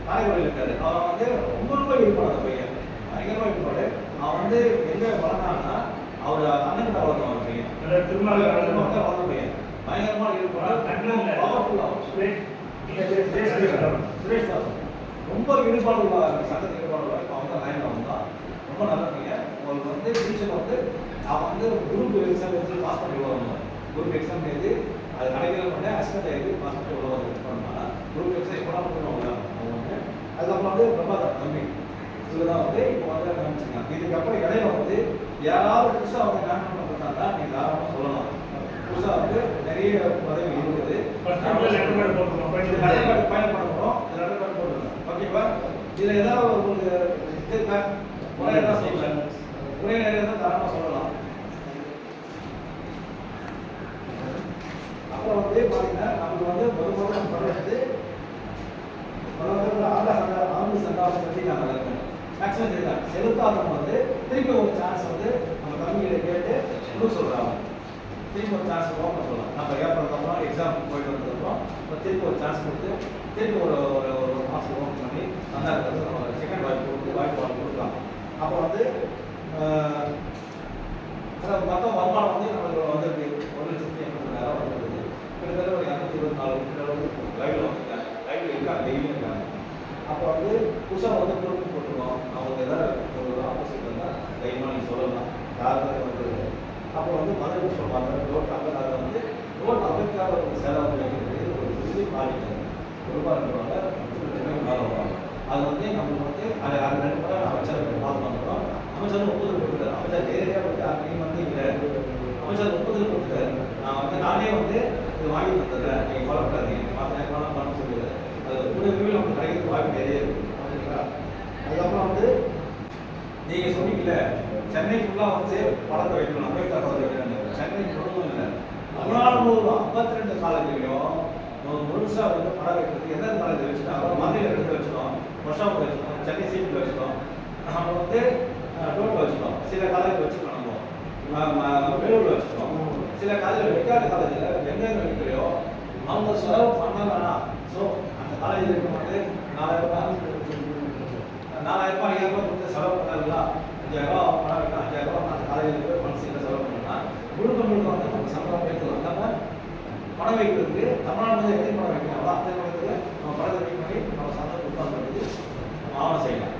காரைக்குடியில் இருக்காரு. அவன் வந்து ரொம்ப ஈடுபாடு. அந்த பையன் பயங்கரமாக ஈடுபாடு. அவன் வந்து எங்கே வளர்ந்தான்னா அவர் அண்ணன் வளர்ந்தான். அந்த பையன் திருமணம் வளர்ந்த பையன் பயங்கரமாக ஈடுபாடு. பவர்ஃபுல்லாக சுரேஷ் தான் ரொம்ப ஈடுபாடு உள்ள சங்கத்தில் ஈடுபாடு உள்ள. இப்போ அவங்க லைனில் வந்தான். ரொம்ப நல்ல பையன். உங்களுக்கு வந்து டீச்சர் வந்து அவன் வந்து குரூப் எக்ஸாம் எழுதி பாஸ் பண்ணி விடுவாங்க. குரூப் எக்ஸாம் எழுதி அது கிடைக்கிற பண்ணி அசிஸ்டன்ட் எழுதி பாஸ் பண்ணி விடுவாங்க. பண்ணாங்கன்னா குரூப் எக்ஸாம் இப்போ பண்ணுவாங்க அவங்க வந்து. அதுக்கப்புறம் வந்து பிரபாகர் தம்பி இதுதான் வந்து இப்போ வந்து நினைச்சுங்க. இதுக்கப்புறம் இடையில வந்து யாராவது புதுசாக வந்து நேஷனல் பண்ணுறாங்கன்னா நீங்கள் தாராளமாக சொல்லலாம். புதுசாக வந்து நிறைய பதவி இருக்குது. பயணம் பண்ண போகிறோம். இதில் போட்டுருங்க. ஓகேவா? இதில் ஏதாவது உங்களுக்கு இது இருக்கா? உரையை தான் சொல்லலாம். உரையை நிறைய தான் தாராளமாக சொல்லலாம். அப்புறம் வந்து பார்த்தீங்கன்னா நமக்கு வந்து முதல்ல பண்ணுறது ஆண்டு சங்காசம் பற்றி நாங்கள் வளர்க்கணும். மேக்ஸிமம் இதுதான் செலுத்தாதவங்க வந்து திருப்பி ஒரு சான்ஸ் வந்து நம்ம கம்மியில கேட்டு கொடுக்க சொல்கிறாங்க. திருப்பி ஒரு சான்ஸ் ஓப்பன் சொல்லலாம். நம்ம ஏற்படுத்தப்பறம் எக்ஸாம் போயிட்டு வந்ததுக்கப்புறம் திருப்பி ஒரு சான்ஸ் கொடுத்து திருப்பி ஒரு மாதம் ஓப்பன் பண்ணி நல்லா இருக்கிறது நம்ம செகண்ட் வாய்ப்பு கொடுக்கலாம். அப்போ வந்து மொத்தம் வருமானம் வந்து நம்மளுக்கு வந்துருக்கு 1,80,000 வந்துருக்கு. கிட்டத்தட்ட ஒரு 224 லைவில் வந்துருக்காங்க. லைவில் இருக்காங்க, டெய்லியும் இருக்காங்க. அப்போ வந்து புதுசாக வந்து குரூப் போட்டுருவோம். அவங்களுக்கு ஏதாவது ஒரு ஆப்போசிட் இருந்தால் தைரியமாக நீங்கள் சொல்லலாம். யாருமே வந்து அப்போ வந்து மதுரை சொல்லுவாங்க ரோட் அங்கே வந்து ரோட் அமைக்காத ஒரு செலவு வைக்கிறது ஒரு விருது பாதிக்காது. ரூபாய்வாங்க அது வந்து நம்மளுக்கு வந்து அது 2 முறை அமைச்சர் பார்த்து பண்ணுறோம். அமைச்சர் ஒப்புதல் கொடுத்துட்டாரு. அமைச்சர் நேரடியாக வந்து அங்கேயும் வந்து இல்லை அமைச்சர் ஒப்புதல் கொடுத்துட்டாரு. நான் வந்து நானே வந்து இது வாங்கி தந்துடுறேன், நீங்கள் ஃபாலோ பண்ணாதீங்க, மாதம் பண்ண சொல்லிடுறேன். அது உடனே நமக்கு கிடைக்கிறதுக்கு வாய்ப்பு நிறைய இருக்குது. ஓகேங்களா? அதுக்கப்புறம் வந்து நீங்கள் சொன்னீங்கல்ல சென்னை ஃபுல்லாக வந்து படத்தை வைக்கணும், அம்பேத்கர் படத்தை வைக்கணும். சென்னை முழுவதும் இல்லை, தமிழ்நாடு முழுவதும் 52 காலேஜ்லையும் முழுசாக வந்து படம் வைக்கிறதுக்கு எந்தெந்த காலேஜ் வச்சுட்டோம். மதுரையில் எடுத்து வச்சிட்டோம், வருஷாவில் வச்சுட்டோம், சென்னை சீட்டில் வச்சுட்டோம், நம்ம வந்து டோட்டில் வச்சுட்டோம், சில காலேஜ் வச்சுட்டோம், நம்ம வேலூரில் வச்சுட்டோம், சில காலேஜில் வைக்காத காலேஜில் எங்கெங்கே வைக்கலையோ அவங்க செலவு பண்ண வேணாம். ஸோ அந்த காலேஜில் இருக்கும்போது 4,000 5,000 கொடுத்து செலவு பண்ணலாம். 5,000 பணம் வைக்கலாம். 5,000 அந்த காலேஜில் போய் ஃபண்ட்ஸில் செலவு பண்ணலாம். முழுக்க வந்து நம்ம சம்பளம் வைக்கலாம். நம்ம பணம் வைக்கிறதுக்கு தமிழ்நாடு வந்து எத்தனை பணம் வைக்கலாம் அத்தனை பணத்துக்கு நம்ம பணத்தை வைக்க பண்ணி நம்ம சம்பளம் கொடுத்தாங்கிறது நம்ம ஆவணம் செய்யலாம்.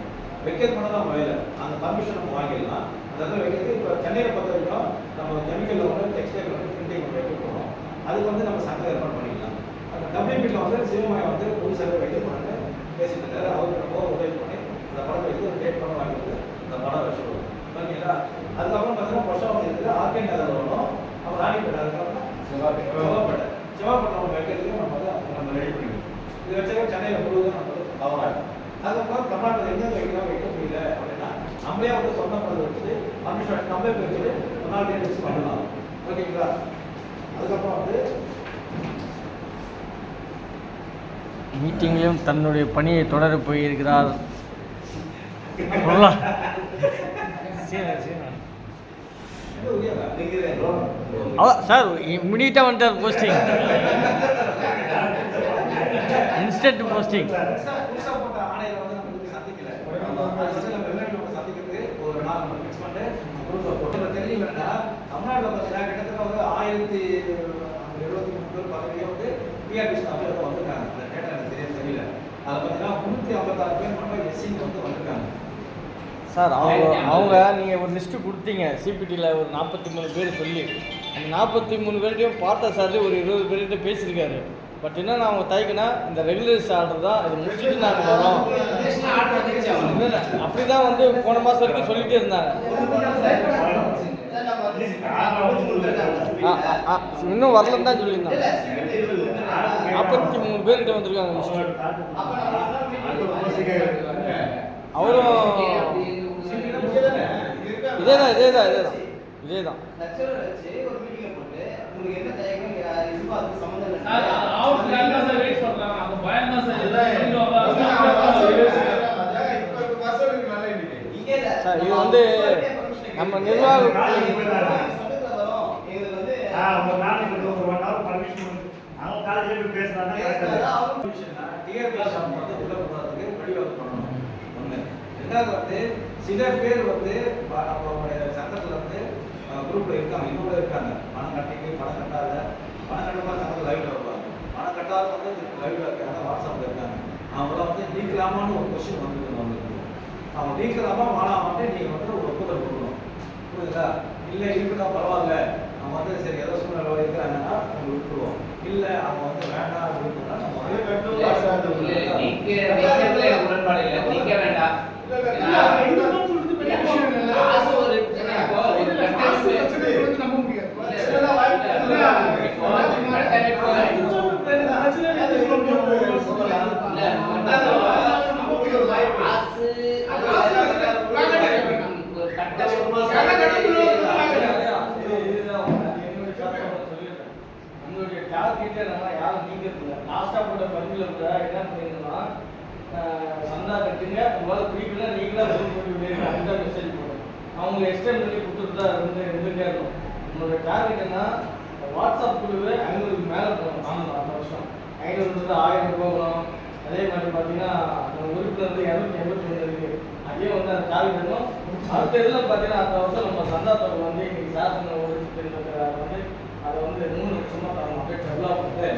வைக்கிறது பண்ண தான் வேலை. அந்த பர்மிஷன் நம்ம வாங்கிடலாம். அந்த இடத்துல வைக்கிறது இப்போ சென்னையில் பொறுத்த வரைக்கும் நம்ம கெமிக்கலில் வந்து டெக்ஸ்டைல் வந்து பிரிண்டிங் பண்ணி வைக்க போகிறோம். அதுக்கு வந்து நம்ம சங்கம் ஏற்பாடு பண்ணிக்கலாம். அந்த டபிள்யூபியில் வந்து சிவமாயை வந்து புதுசாக வைக்க போகிறாங்க பேசிட்டு இருக்காரு. அவருக்கு ரொம்ப உதவி பண்ணி அந்த படத்தை வைத்து ஒரு டேட் பண்ண வாங்கிட்டு அந்த படம் வச்சுருவோம் ஓகேங்களா. அதுக்கப்புறம் பார்த்தீங்கன்னா பசங்க இருக்குது ஆர்கே நகர் வரணும், அப்புறம் ராணிப்பேட்டை, அதுக்கப்புறம் செவ்வாப்பேட்டை நம்ம வைக்கிறதுக்கு நம்ம ரெடி பண்ணிக்கணும். இது வச்சாக்க சென்னையில் முழுவதும் நம்ம கவர் ஆகும். அதுக்கப்புறம் தமிழ்நாட்டில் எங்கே வைக்கலாம் வைக்க முடியல அப்படின்னா நம்மளே வந்து சொந்த பணத்தை வச்சுட்டு அட்மிஷன் நம்மளே போயிட்டு ஒரு நாள் டேட் ஃபிக்ஸ் பண்ணலாம். ஓகேங்களா. அதுக்கப்புறம் வந்து மீட்டிங்கிலும் தன்னுடைய பணியை தொடர போயிருக்கிறார். சார் இம்மிடியட்டாக வந்துட்டார் போஸ்டிங், இன்ஸ்டன்ட் போஸ்டிங். புதுசாக போட்ட ஆணையை வந்து நம்ம வந்து சந்திக்கல, நம்ம சந்திக்கிறது ஒரு நாள் நம்ம ஃபிக்ஸ் பண்ணிட்டு குரூப்பில் போட்டு தெரிஞ்சு வேண்டாம். தமிழ்நாட்டில் பார்த்தீங்கன்னா கிட்டத்தட்ட வந்து 1073 பதவியே வந்து பிஆர்டிஸ் தமிழக வந்திருக்காங்க. அந்த டேட்டா எனக்கு தெரியல. அதில் பார்த்தீங்கன்னா 356 பேர் மட்டும் எஸ்சிங்க வந்து வந்திருக்காங்க. சார் அவங்க நீங்கள் ஒரு லிஸ்ட்டு கொடுத்தீங்க சிபிடியில் ஒரு 43 பேர் சொல்லி, அந்த 43 பேர்கிட்டையும் பார்த்தா சார் ஒரு 20 பேர்கிட்ட பேசியிருக்காரு. பட் என்ன அவங்க தயக்குனா இந்த ரெகுலரைஸ் ஆர்டர் தான் இது முடிச்சுட்டு நாங்கள் வரோம். அப்படி தான் வந்து போன மாதம் வரைக்கும் சொல்லிகிட்டே இருந்தாங்க. இன்னும் வரலன்னு தான் சொல்லியிருந்தாங்க. 43 பேர்கிட்ட வந்திருக்காங்க லிஸ்ட்டு. அவரும் இதேதான் சார். இது வந்து நம்ம நிர்வாகம் ரெண்டாவது வந்து சில பேர் வந்து நம்மளுடைய சங்கத்தில் வந்து குரூப்பில் இருக்காங்க, இன்னொரு இருக்காங்க. பணம் கட்டாத சங்கத்தில் லைவில் வருவாங்க. பணம் கட்டாத வந்து லைவில் இருக்காங்க, வாட்ஸ்அப்பில் இருக்காங்க. அவங்கள வந்து நீக்கலாமான்னு ஒரு கொஸ்டின் வந்து அவங்க நீக்கலாமா வாழாமான்னு நீங்கள் வந்து ஒரு ஒப்புதல் கொடுக்கணும். புரியுதுங்களா. இல்லை இருக்குதான் பரவாயில்ல, அவங்க வந்து சரி ஏதோ சூழ்நிலை இருக்கிறாங்கன்னா அவங்க விட்டுருவோம். இல்லை அவங்க வந்து வேண்டாம் அப்படின்னு சொன்னால் நம்ம உடன்பாடு இல்லை, நீக்க வேண்டாம். நம்ப முடியாது. நம்மளுடைய டார்கெட்டே நம்ம யாரும் நீங்கிறதில்ல. லாஸ்ட்டாக போட்ட பதிவில் கூட என்ன பண்ணியிருந்தோம்னா சந்தா கட்டுங்க, உங்களால் பிடிக்கல நீங்களா அந்த மெசேஜ் போடும். அவங்க எக்ஸ்டெண்ட் பண்ணி கொடுத்துட்டு தான் இருந்துகிட்டே இருக்கும். நம்மளோட டார்கெட் என்ன, வாட்ஸ்அப் குழுவே 500க்கு மேலே போகணும். ஆமாம், அந்த வருஷம் 500 1000 போகணும். அதே மாதிரி பார்த்தீங்கன்னா நம்ம உறுப்பினர் 281 இருக்குது. அதே வந்து அந்த டார்கெட் இருக்கும். அடுத்த இதில் பார்த்தீங்கன்னா அந்த வருஷம் நம்ம சந்தா தொகை வந்து இன்னைக்கு சாசன வந்து அதை வந்து 3 லட்சமாக தரணும். அப்படியே டெவலப் பண்ணுறது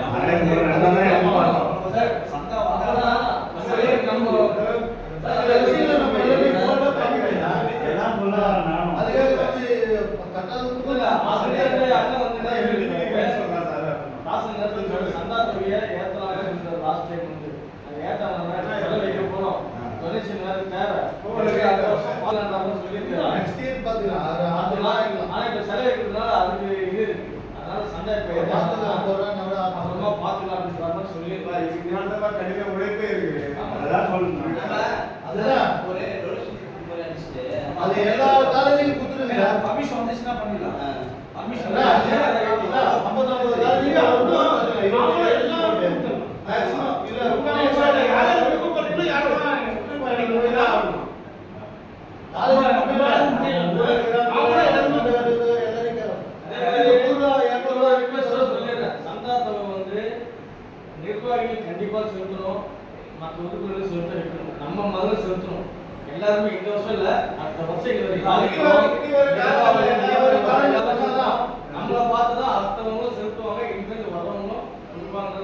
சந்தா தொகையை ஏற்றலாம். லாஸ்ட் டைம் வந்து அது ஏற்றாங்க செலவழிக்க போகிறோம். டொனேஷன் வேறு தேவை செலவழிக்கிறதுனால அதுக்கு இது இருக்கு. அதனால சண்டை அப்புறமா பார்த்துக்கலாம் அப்படின்னு சொல்லியிருக்காரு. கடின உழைப்பே இருக்கு. அதான் சொல்லுங்க. ஒரு டொனேஷன் அது எல்லா காலேஜுக்கும் கொடுத்துருங்க. பர்மிஷன் வந்துச்சுன்னா பண்ணிடலாம். பர்மிஷன் நிர்வாகிகள் கண்டிப்பாக செலுத்தணும், மற்ற உறுப்பினர்கள் செலுத்த வைக்கணும். நம்ம முதல்ல செலுத்தணும். எல்லாருமே இந்த வருஷம் இல்லை, அடுத்த வருஷம் நம்மளை பார்த்து தான் அடுத்தவங்களும் செலுத்துவாங்க. இங்கிருந்து வரவங்களும் கொடுப்பாங்க.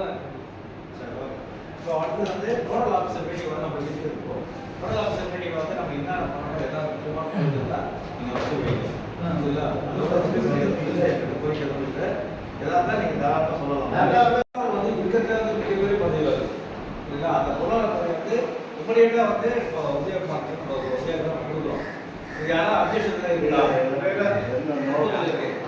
இப்போ அடுத்து வந்து நோடல் ஆஃபீஸர் மீட்டிங் வந்து நம்ம இருக்கோம். நோடல் ஆஃபீஸர் மீட்டிங் வந்து நம்ம என்னென்ன பண்ணணும், ஏதாவது முக்கியமான இருந்தால் நீங்கள் வந்து வைங்க. கோரிக்கை வந்து எதாவது நீங்கள் தாராளமாக சொல்லலாம். வந்து இருக்கிறது மிகப்பெரிய பதிவு இல்லைங்களா. அந்த பொருளாதார வந்து இமீடியட்டாக வந்து இப்போ உதயகுமார் கொடுக்குறோம். இது யாரா அப்டேஷன் இருக்கா?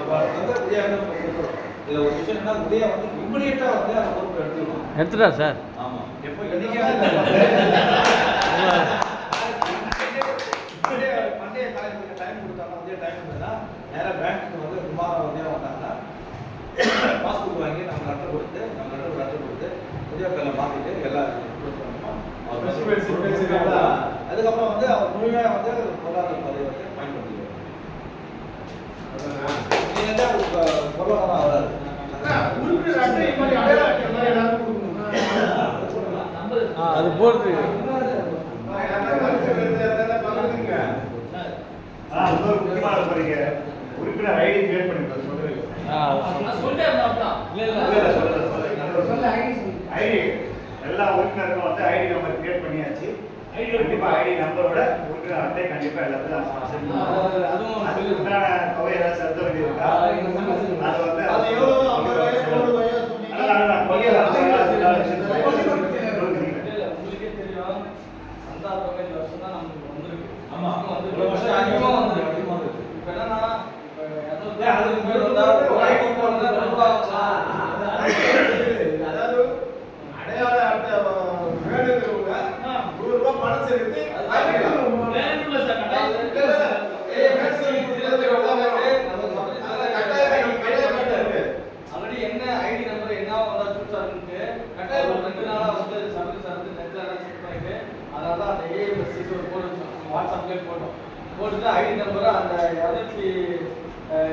அப்ப வந்து உதயா கொடுக்குறோம். இதுல ஒரு விஷயம் என்ன, உதயா வந்து இமிடியேட்டா வந்து அந்த பொறுப்பு எடுத்துக்கணும். எடுத்துட்டா சார்? ஆமா. எப்போ இன்னைக்கே மண்டே காலேஜுக்கு டைம் கொடுத்தாங்க, உதய டைம் கொடுத்தா நேராக பேங்க்குக்கு வந்து குமாரம் உதயா வந்தாங்கன்னா பாஸ்புக் வாங்கி நம்ம லெட்டர் கொடுத்து உதயா பேரில் மாற்றிட்டு எல்லாம் அதுக்கப்புறம் வந்து அவர் முழுமையாக வந்து பொருளாதார பதவி வந்து பயன்படுத்திடுவார். பொருளாதாரம் ஆகிறாரு. உறுப்பினர் அட்டை மாதிரி அடையாள அட்டை மாதிரி எல்லாரும் கொடுக்கணும். அது போடுறது இன்னொரு முக்கியமான கோரிக்கை, உறுப்பினர் ஐடி கிரியேட் பண்ணிருக்கோம். ஐடி எல்லா உறுப்பினருக்கும் வந்து ஐடி நம்பர் கிரியேட் பண்ணியாச்சு. கண்டிப்பா ஐடி நம்பரோட உறுப்பினர் அட்டை கண்டிப்பா எல்லாத்துக்கும் அதுக்கு உண்டான தொகை ஏதாவது செலுத்த வேண்டியிருக்கா? அது வந்து உங்களுக்கே தெரியும், சந்தா தொகை இந்த வருஷம் தான் நமக்கு வந்திருக்கு. ஆமா. வந்து அதிகமா வந்திருக்கு. இப்ப என்னன்னா அதுக்கு மேல வந்தா ஒரு ஐடி போடுறதா ரொம்ப அதாவது அடையாள அட்டை வேணுங்கிறவங்க ₹100 பணம் செலுத்தி ஆல்ரெடி என்ன ஐடி நம்பர் என்ன வந்தா சூஸ் ஆகுது கட்டாயம் 2 நாளா வந்து சர்வீஸ் நெட்ல எல்லாம் செக் பண்ணிட்டு அதனால தான் அந்த ஏஎம்எஸ் ஒரு போட்டு வாட்ஸ்அப்லேயே போட்டுட்டு ஐடி நம்பரை அந்த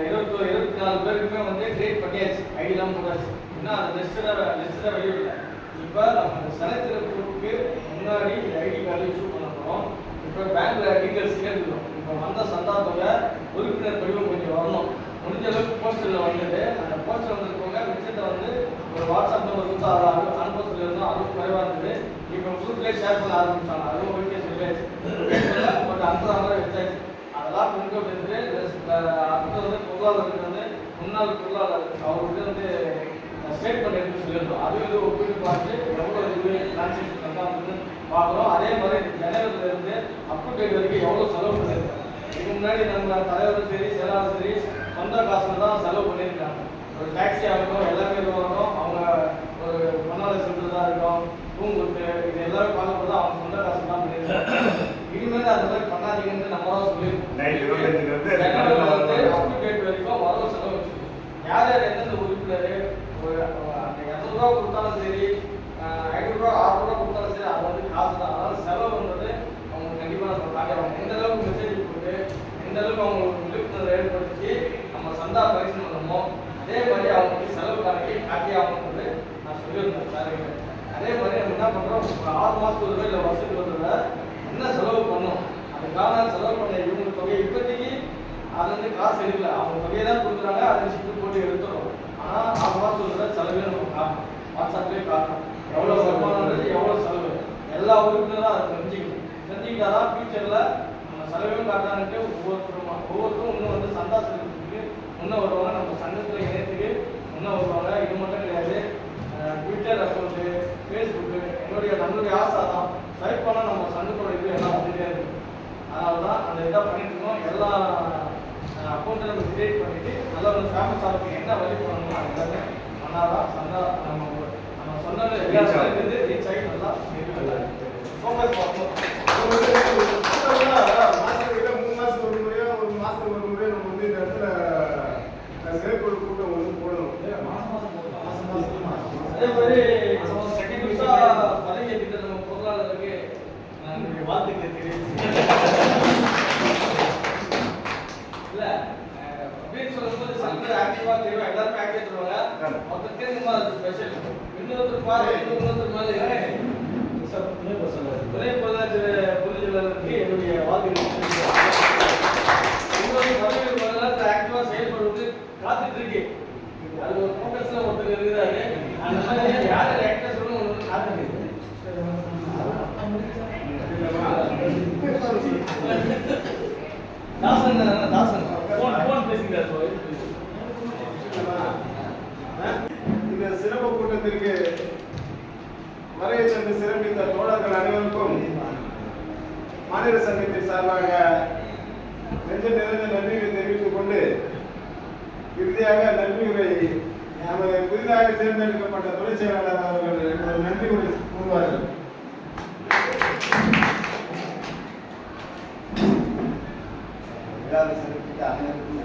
24 பேருக்குமே வந்து கிரியேட் பண்ணியாச்சு, ஐடிலாம் போட்டாச்சு. இன்னும் அந்த லிஸ்ட்டில் வெளியிடல. இப்போ நம்ம அந்த செலக்டருக்கு முன்னாடி ஐடி கார்டு இஷ்யூ பண்ண போகிறோம். இப்போ பேங்க்ல டீட்டெயில்ஸ் கேட்டுக்கிறோம். இப்போ வந்த சந்தா தொகை உறுப்பினர் படிவம் கொஞ்சம் வரணும். முடிஞ்ச அளவுக்கு போஸ்டரில் வந்தது. அந்த போஸ்டர் வந்ததுக்கோங்க மிச்சத்தை வந்து ஒரு வாட்ஸ்அப் நம்பர் கொடுத்து அதை அனுப்ப சொல்லியிருந்தோம். அதுவும் குறைவாக இருந்தது. இப்போ குரூப்லேயே ஷேர் பண்ண ஆரம்பிச்சாங்க. அதுவும் ஓகே சொல்லியாச்சு. பட் அந்த மாதிரி வச்சாச்சு. அதெல்லாம் பிரிண்ட் எடுத்து அடுத்து வந்து பொருளாதாரத்துக்கு வந்து முன்னாள் பொருளாதார அவருக்கு வந்து ஸ்டேட்மெண்ட் எடுத்து சொல்லியிருந்தோம். அது வந்து ஒப்பிட்டு பார்த்து எவ்வளோ இது டிரான்சாக்ஷன் தான் வந்து பார்க்குறோம். அதே மாதிரி ஜனவரியிலேருந்து அப் டு டேட் வரைக்கும் எவ்வளோ செலவு பண்ணியிருக்காங்க. இதுக்கு முன்னாடி நம்ம தலைவரும் சரி செயலாளரும் சரி சொந்த காசில் தான் செலவு பண்ணியிருக்காங்க. ஒரு டாக்ஸி ஆகட்டும், எல்லாமே இதுவாகட்டும், அவங்க ஒரு மணாலை செலுத்துறதா இருக்கட்டும், பூங்குத்து, இது எல்லாரும் பார்க்கும்போது அவங்க சொந்த காசு தான் பண்ணியிருக்காங்க. இனிமேல் அந்த மாதிரி பண்ணாதீங்கன்னு நம்ம தான் சொல்லியிருக்கோம். அப் டு டேட் வரைக்கும் வரவு செலவு வச்சுருக்கோம். யார் யார் எந்தெந்த உறுப்பினர் ஒரு அந்த ₹200 கொடுத்தாலும் சரி, ₹500 ₹600 கொடுத்தாலும் சரி, அது வந்து காசு தான். அதனால செலவுன்றது அவங்க கண்டிப்பாக நம்ம காட்டுவாங்க. எந்த அளவுக்கு மெசேஜ் போட்டு எந்த அளவுக்கு அவங்களுக்கு விழிப்புணர்வு ஏற்படுத்தி நம்ம சந்தா கலெக்ஷன் பண்ணணுமோ அதே மாதிரி அவங்களுக்கு செலவு கணக்கை காட்டி ஆகணுன்றது நான் சொல்லியிருந்தேன் சார். அதே மாதிரி நம்ம என்ன பண்ணுறோம், 6 மாதத்துக்கு ஒரு இல்லை வருஷத்துக்கு ஒரு தடவை என்ன செலவு பண்ணோம், அதுக்கான செலவு பண்ண இவங்க தொகையை இப்போதைக்கு அது வந்து காசு எடுக்கல, அவங்க தொகையை தான் கொடுக்குறாங்க, அதை சிட்டு போட்டு எடுத்துடும். ஆனால் 6 மாதத்துக்கு ஒரு செலவே நம்ம காட்டணும், வாட்ஸ்அப்லேயே காட்டணும். எவ்வளோ வருமானது எவ்வளோ செலவு எல்லா உறுப்பினரும் அதை தெரிஞ்சுக்கிட்டா தான் ஃபியூச்சரில் நம்ம செலவையும் காட்டானுட்டு ஒவ்வொருத்தரும் இன்னும் வந்து சந்தா செலுத்துறதுக்கு முன்னே வருவாங்க, நம்ம சங்கத்தில் இணையத்துக்கு முன்னே வருவாங்க. இது மட்டும் கிடையாது, ட்விட்டர் அக்கௌண்ட்டு, ஃபேஸ்புக்கு, நம்மளுடைய ஆசை தான் ஸ்வைப் பண்ணால் நம்ம சங்கத்தோட இது எல்லாம் வந்துகிட்டே இருக்குது. அதனால தான் அந்த இதாக பண்ணிட்டு இருக்கோம். எல்லா அக்கௌண்ட்டை நம்ம கிரியேட் பண்ணிவிட்டு நல்லா ஒரு ஃபேமஸ் ஆகிறதுக்கு என்ன வழி பண்ணணுமோ அது எல்லாமே பண்ணாதான் சந்தா நம்ம சொன்னது எல்லா இருக்குது ரீச் ஆகி நல்லா ஃபோக்கஸ் பண்ணணும். மாதத்துக்கு 3 மாதத்துக்கு ஒரு முறையோ 1 மாதத்துக்கு ஒரு முறையோ நம்ம வந்து இந்த இடத்துல செயற்குழு கூட்டம் வந்து போடணும். அதே மாதிரி செகண்ட் பதவி ஏற்றுக்கிற நம்ம பொருளாதாரத்துக்கு நான் வாழ்த்துக்களை தெரிவிச்சு இல்லை அப்படின்னு சொல்லும்போது சங்க ஆக்டிவாக தெரியும், எல்லாருமே ஆக்டிவ் தருவாங்க. ஒருத்தருக்கு இந்த மாதிரி ஸ்பெஷல் இன்னொருத்தர் பாரு இன்னொருத்தர் மாதிரி துணை பொருளாதார புரிதலுக்கு என்னுடைய வாழ்த்துக்கள். இன்னொரு பதவி ஆக்டிவாக செயல்படுவது காத்துட்டு இருக்கு. அது ஒரு ஃபோக்கஸ்ல ஒருத்தர் இருக்கிறாரு. அந்த மாதிரி யார் ஆக்டர் சொல்லணும் ஒன்று காத்துட்டு இருக்கு. தாசன் ஃபோன் பேசுகிறார். இந்த சிறப்பு கூட்டத்திற்கு வருகை தந்து சிறப்பித்த தோழர்கள் அனைவருக்கும் மாநில சங்கத்தின் சார்பாக இறுதியாக நன்றி உரை நமது புதிதாக தேர்ந்தெடுக்கப்பட்ட துணை செயலாளர் அவர்கள் ஒரு நன்றி உரை கூறுவார்கள். விழாவை சிறப்பித்த அனைவருக்கும்